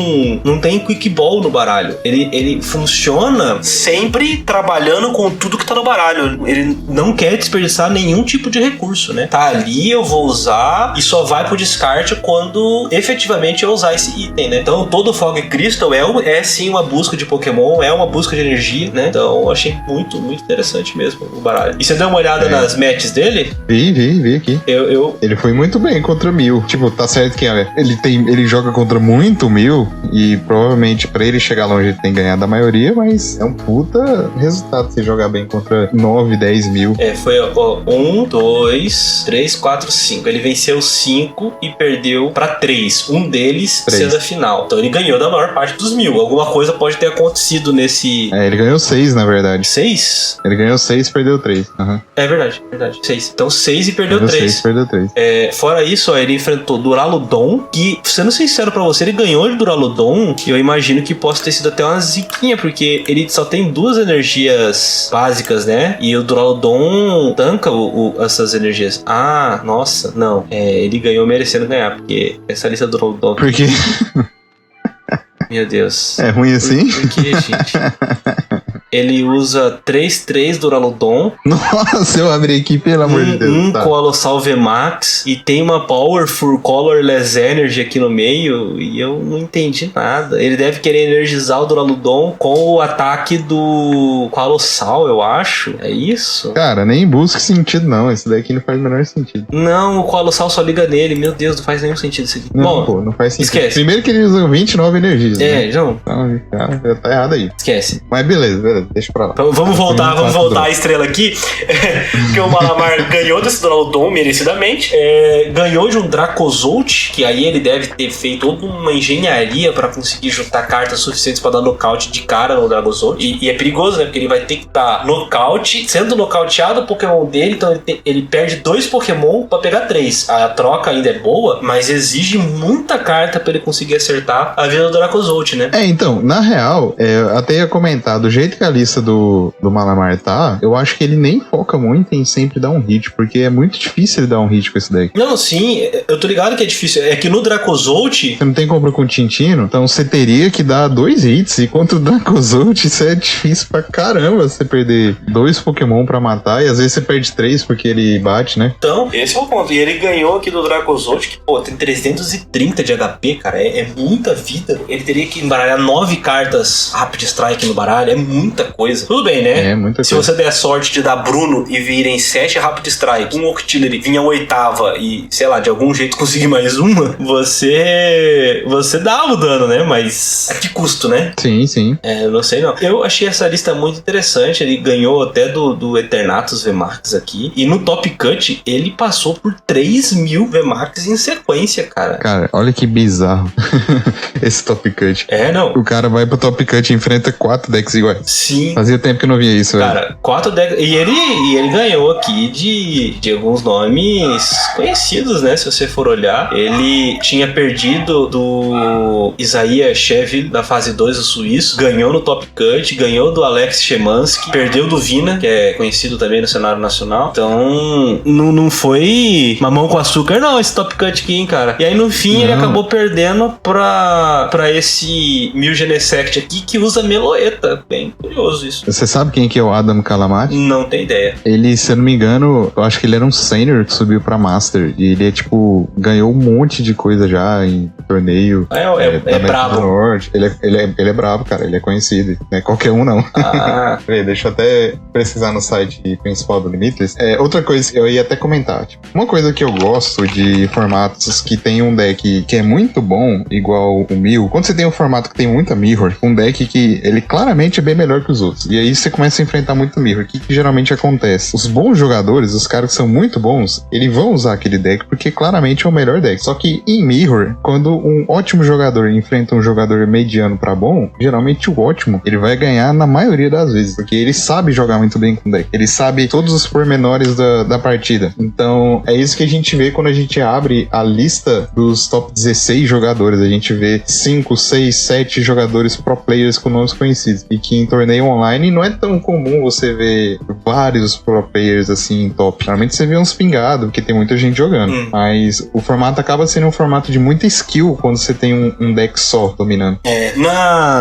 não tem Quick Ball no baralho. Ele funciona sempre trabalhando com tudo que tá no baralho. Ele não quer desperdiçar nenhum tipo de recurso, né? Tá ali, eu vou usar e só vai pro descarte quando efetivamente eu usar esse item, né? Então, todo Fog Crystal é sim uma busca de Pokémon, é uma busca de energia, né? Então, eu achei muito, muito interessante mesmo o baralho. E você deu uma olhada nas matches dele? Vi aqui. Ele foi muito bem contra Mew. Tipo, tá certo que ele joga contra muito Mew e provavelmente pra ele chegar longe ele tem que ganhar da maioria, mas é um puta resultado você jogar bem contra 9, 10 mil. Foi 1, 2, 3, 4, 5. Ele venceu 5 e perdeu pra 3. Um deles sendo a final. Então ele ganhou da maior parte dos 1000. Alguma coisa pode ter acontecido nesse... ele ganhou 6, na verdade. 6? Ele ganhou 6 e perdeu 3. É verdade. 6. Então 6 e perdeu 3. 6 e perdeu 3. Fora isso, ele enfrentou Duraludon, que, sendo sincero pra você, ele ganhou de Duraludon, e eu imagino que possa ter sido até uma ziquinha, porque ele só tem 2 energias básicas, né? E o Duraludon tanca essas energias. Ah, nossa, não. Ele ganhou merecendo ganhar, porque essa lista do Duraludon... Por quê? Meu Deus. É ruim assim? Por que, gente? Ele usa 3/3 Duraludon. Nossa, eu abri aqui, pelo amor de Deus. Colossal VMAX. E tem uma Powerful Colorless Energy aqui no meio. E eu não entendi nada. Ele deve querer energizar o Duraludon com o ataque do Colossal, eu acho. É isso? Cara, nem busca sentido não. Esse daqui não faz o menor sentido. Não, o Colossal só liga nele. Meu Deus, não faz nenhum sentido isso aqui. Não, não faz sentido. Esquece. Primeiro que ele usa 29 energias. Não. Então, já tá errado aí. Esquece. Mas beleza. Deixa pra lá. Então, vamos voltar a estrela aqui. Porque o Malamar ganhou desse Duraludon merecidamente. Ganhou de um Dracozolt, que aí ele deve ter feito toda uma engenharia pra conseguir juntar cartas suficientes pra dar nocaute de cara no Dracozolt. E é perigoso, né? Porque ele vai ter que dar nocaute. Sendo nocauteado o Pokémon dele, então ele perde 2 Pokémon pra pegar 3. A troca ainda é boa, mas exige muita carta pra ele conseguir acertar a vida do Dracozolt, né? Então, na real, eu até ia comentar, do jeito que a lista do Malamar tá, eu acho que ele nem foca muito em sempre dar um hit, porque é muito difícil ele dar um hit com esse deck. Não, sim, eu tô ligado que é difícil. É que no Dracozolt... Você não tem compra com o Tintino, então você teria que dar 2 hits, e contra o Dracozolt isso é difícil pra caramba, você perder 2 Pokémon pra matar, e às vezes você perde 3 porque ele bate, né? Então, esse é o ponto. E ele ganhou aqui do Dracozolt, que, pô, tem 330 de HP, cara, é muita vida. Ele teria que embaralhar 9 cartas Rapid Strike no baralho, é muita coisa. Tudo bem, né? É muita Se coisa. você der a sorte de dar Bruno e virem 7 Rapid Strike, um Octillery, vinha a 8ª e, sei lá, de algum jeito conseguir mais uma, você dá o dano, né? Mas a que custo, né? Sim. Não sei não. Eu achei essa lista muito interessante. Ele ganhou até do Eternatus VMAX aqui. E no Top Cut, ele passou por 3.000 VMAX em sequência, cara. Cara, olha que bizarro esse Top Cut. Não. O cara vai pro Top Cut e enfrenta 4 decks iguais. Sim. Fazia tempo que eu não via isso, velho. Cara, 4 decks. E ele ganhou aqui de alguns nomes conhecidos, né? Se você for olhar. Ele tinha perdido do Isaiah Chev da fase 2 do suíço. Ganhou no Top Cut. Ganhou do Alex Shemansky. Perdeu do Vina, que é conhecido também no cenário nacional. Então, não foi mamão com açúcar, não, esse Top Cut aqui, hein, cara. E aí, no fim, ele acabou perdendo pra esse Mil Genesect aqui, que usa Meloetta. Bem curioso. curioso isso. Você sabe quem que é o Adam Calamari? Não tem ideia. Ele, se eu não me engano, eu acho que ele era um sênior que subiu pra Master. E ele ganhou um monte de coisa já em torneio. É brabo. Norte. Ele é brabo, cara. Ele é conhecido. Não é qualquer um, não. Peraí, deixa eu até precisar no site principal do Limitless. Outra coisa que eu ia até comentar. Tipo, uma coisa que eu gosto de formatos que tem um deck que é muito bom, igual o Mil. Quando você tem um formato que tem muita mirror, um deck que ele claramente é bem melhor que os outros. E aí você começa a enfrentar muito mirror. O que geralmente acontece? Os bons jogadores, os caras que são muito bons, eles vão usar aquele deck porque claramente é o melhor deck. Só que em mirror, quando um ótimo jogador enfrenta um jogador mediano pra bom, geralmente o ótimo, ele vai ganhar na maioria das vezes, porque ele sabe jogar muito bem com o deck. Ele sabe todos os pormenores da partida. Então, é isso que a gente vê quando a gente abre a lista dos top 16 jogadores. A gente vê 5, 6, 7 jogadores pro players com nomes conhecidos. E que em torneio online não é tão comum você ver vários pro players assim em top. Normalmente você vê uns pingados, porque tem muita gente jogando. Mas o formato acaba sendo um formato de muita skill quando você tem um deck só dominando.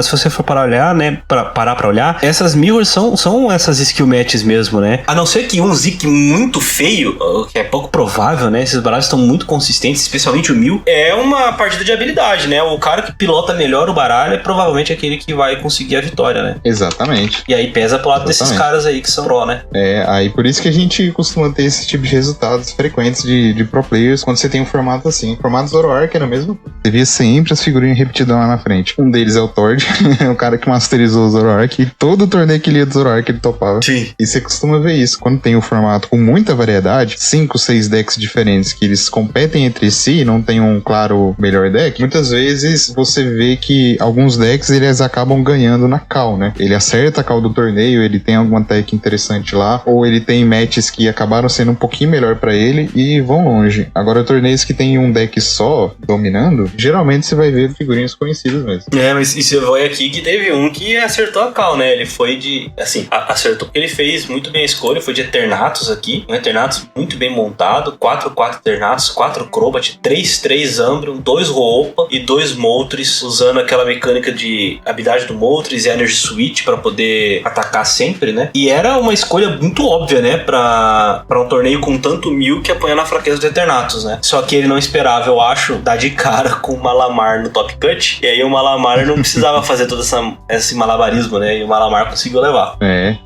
Se você for parar olhar, né? Parar pra olhar, essas mirrors são essas skill matches mesmo, né? A não ser que um Zik muito feio, que é pouco provável, né? Esses baralhos estão muito consistentes, especialmente o Mil. É uma partida de habilidade, né? O cara que pilota melhor o baralho é provavelmente aquele que vai conseguir a vitória, né? Exatamente. E aí pesa pro lado desses caras aí que são pro, né? Aí por isso que a gente costuma ter esse tipo de resultados frequentes de pro players quando você tem um formato assim. O formato Zoroark era mesmo. Você via sempre as figurinhas repetidas lá na frente. Um deles é o Tord, o cara que masterizou o Zoroark, e todo torneio que ele ia do Zoroark ele topava. Sim. E você costuma ver isso. Quando tem um formato com muita variedade, 5, 6 decks diferentes que eles competem entre si e não tem um claro melhor deck, muitas vezes você vê que alguns decks eles acabam ganhando na call, né? Ele acerta a call do torneio, ele tem alguma tech interessante lá, ou ele tem matches que acabaram sendo um pouquinho melhor pra ele e vão longe. Agora, torneios que tem um deck só dominando, geralmente você vai ver figurinhas conhecidas mesmo. Mas e você vai aqui que teve um que acertou a call, né? Ele foi de... Assim, acertou porque ele fez muito bem a escolha, foi de Eternatus aqui. Um Eternatus muito bem montado, 4/4 Eternatus, 4 Crobat, 3/3 Umbreon, 2 Roupa e 2 Moltres, usando aquela mecânica de habilidade do Moltres e Energy Switch pra poder atacar sempre, né? E era uma escolha muito óbvia, né? Pra um torneio com tanto Mil que apanha na fraqueza do Eternatus, né? Só que ele não esperava, eu acho, dar de cara com o Malamar no top cut. E aí o Malamar não precisava fazer todo esse malabarismo, né? E o Malamar conseguiu levar.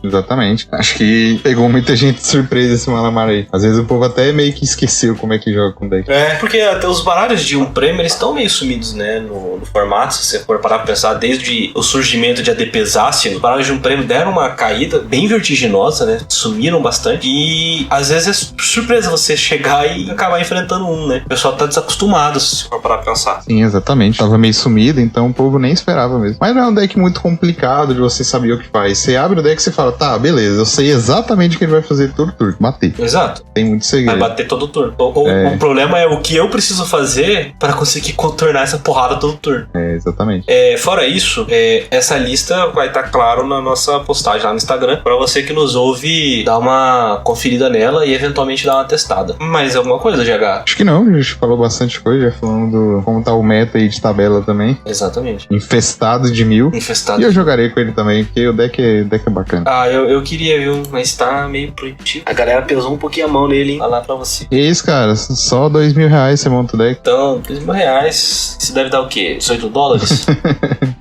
Exatamente. Acho que pegou muita gente de surpresa esse Malamar aí. Às vezes o povo até meio que esqueceu como é que joga com deck. Porque até os baralhos de um prêmio, eles estão meio sumidos, né? No formato, se você for parar pra pensar, desde o surgimento de ADP Zacian, os baralhos de um prêmio deram uma caída bem vertiginosa, né? Sumiram bastante. E às vezes é surpresa você chegar e acabar enfrentando um, né? O pessoal tá desacostumado, se for parar pra pensar. Sim, exatamente. Tava meio sumido, então o povo nem esperava mesmo. Mas não é um deck muito complicado de você saber o que faz. Você abre o deck e você fala, tá, beleza, eu sei exatamente o que ele vai fazer todo turno. Bater. Exato. Tem muito segredo. Vai bater todo turno. O problema é o que eu preciso fazer pra conseguir contornar essa porrada todo turno. Exatamente. Fora isso, essa lista vai estar claro na nossa postagem lá no Instagram, pra você que nos ouve dar uma conferida nela e eventualmente dar uma testada. Mais alguma coisa, GH? Acho que não, a gente falou bastante coisa, já falando do como tá o meta aí de tabela também. Exatamente. Infestado de Mil. Infestado. E eu jogarei com ele também, porque o deck é bacana. Eu queria, viu? Mas tá meio proibitivo. A galera pesou um pouquinho a mão nele, hein? Falar pra você. E isso, cara, só R$2.000 você monta o deck. Então, R$2.000, isso deve dar o quê? $18?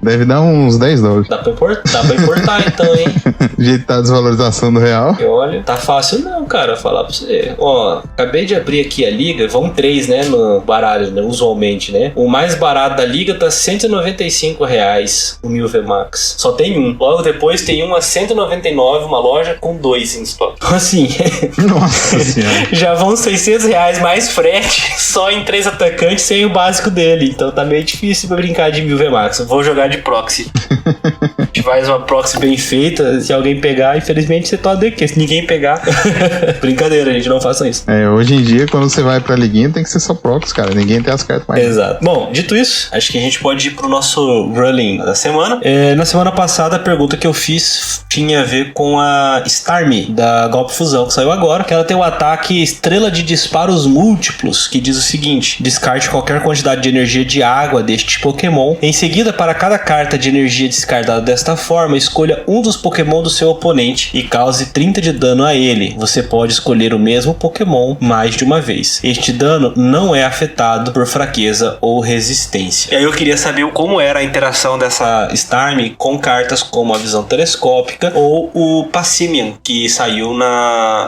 Deve dar uns $10. Dá pra importar então, hein? Do jeito que tá a desvalorização do real. E olha, tá fácil não, cara, falar pra você. Ó, acabei de abrir aqui a liga, vão 3, né, no baralho, né, usualmente, né? O mais barato da liga tá R$195, o Mil VMAX. Só tem um. Logo depois tem um a R$199, uma loja com 2 em estoque. Assim, Nossa senhora. já vão R$600 mais frete só em 3 atacantes sem o básico dele. Então tá meio difícil pra brincar de Mil VMAX. Eu vou jogar de proxy. A gente faz uma proxy bem feita. Se alguém pegar, infelizmente você tá ADQ. Se ninguém pegar, brincadeira, gente, não façam isso. Hoje em dia, quando você vai pra liguinha, tem que ser só proxy, cara. Ninguém tem as cartas mais. Exato. Bom, dito isso, acho que a gente pode ir pro nosso rolling da semana. Na semana passada, a pergunta que eu fiz tinha a ver com a Starmie, da Golpe Fusão, que saiu agora, que ela tem o ataque Estrela de Disparos Múltiplos, que diz o seguinte: descarte qualquer quantidade de energia de água deste Pokémon. Em seguida, para cada carta de energia descartada desta forma, forma, escolha um dos Pokémon do seu oponente e cause 30 de dano a ele. Você pode escolher o mesmo Pokémon mais de uma vez. Este dano não é afetado por fraqueza ou resistência. E aí eu queria saber como era a interação dessa Starmie com cartas como a Visão Telescópica ou o Passimian, que saiu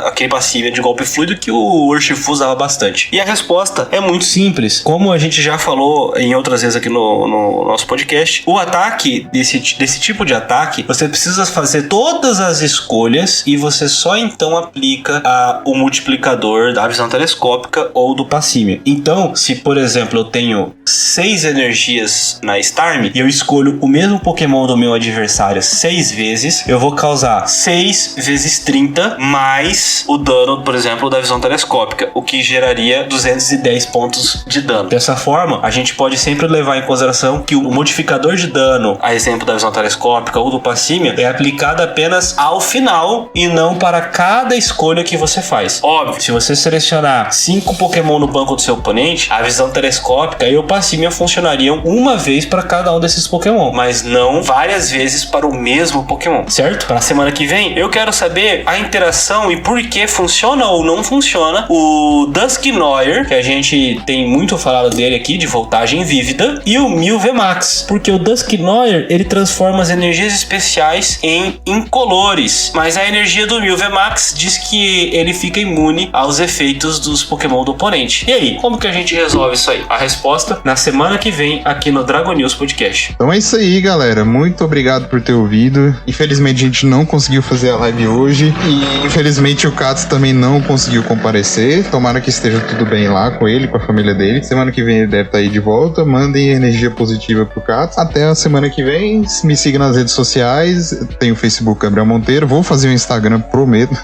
aquele Passimian de golpe fluido que o Urshifu usava bastante. E a resposta é muito simples. Como a gente já falou em outras vezes aqui no nosso podcast, o ataque desse tipo de ataque, você precisa fazer todas as escolhas e você só então aplica o multiplicador da Visão Telescópica ou do Passimian. Então, se por exemplo eu tenho 6 energias na Starmie e eu escolho o mesmo Pokémon do meu adversário 6 vezes, eu vou causar 6 vezes 30 mais o dano, por exemplo, da Visão Telescópica, o que geraria 210 pontos de dano. Dessa forma, a gente pode sempre levar em consideração que o modificador de dano, a exemplo da Visão Telescópica ou do Passimian, é aplicado apenas ao final e não para cada escolha que você faz. Óbvio, se você selecionar 5 Pokémon no banco do seu oponente, a Visão Telescópica e o Passimian funcionariam uma vez para cada um desses Pokémon, mas não várias vezes para o mesmo Pokémon, certo? Para a semana que vem, eu quero saber a interação e por que funciona ou não funciona o Dusknoir, que a gente tem muito falado dele aqui, de voltagem vívida, e o Mil VMAX, porque o Dusknoir, ele transforma as energias especiais em incolores, mas a energia do Mil VMAX diz que ele fica imune aos efeitos dos Pokémon do oponente. E aí, como que a gente resolve isso aí? A resposta na semana que vem aqui no Dragon News Podcast. Então é isso aí, galera. Muito obrigado por ter ouvido. Infelizmente a gente não conseguiu fazer a live hoje e infelizmente o Katz também não conseguiu comparecer. Tomara que esteja tudo bem lá com ele, com a família dele. Semana que vem ele deve estar aí de volta. Mandem energia positiva pro Katz. Até a semana que vem. Me siga nas redes sociais. Tem o Facebook Gabriel Monteiro. Vou fazer o Instagram, prometo.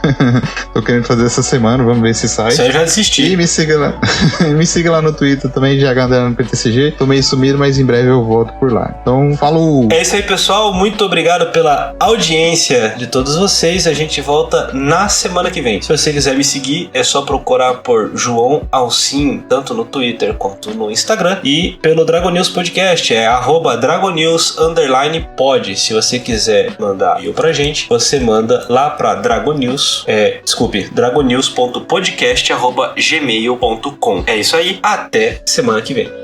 Tô querendo fazer essa semana. Vamos ver se sai. Isso aí eu já desisti. E me siga lá. Me siga lá no Twitter também, GH_PTCG. Tô meio sumido, mas em breve eu volto por lá. Então, falou! É isso aí, pessoal. Muito obrigado pela audiência de todos vocês. A gente volta na semana que vem. Se você quiser me seguir, é só procurar por João Alcim, tanto no Twitter quanto no Instagram. E pelo Dragon News Podcast, é @DragonNews_pod. Se você quiser mandar e-mail pra gente, você manda lá pra dragonews.podcast@gmail.com. É isso aí. Até semana que vem.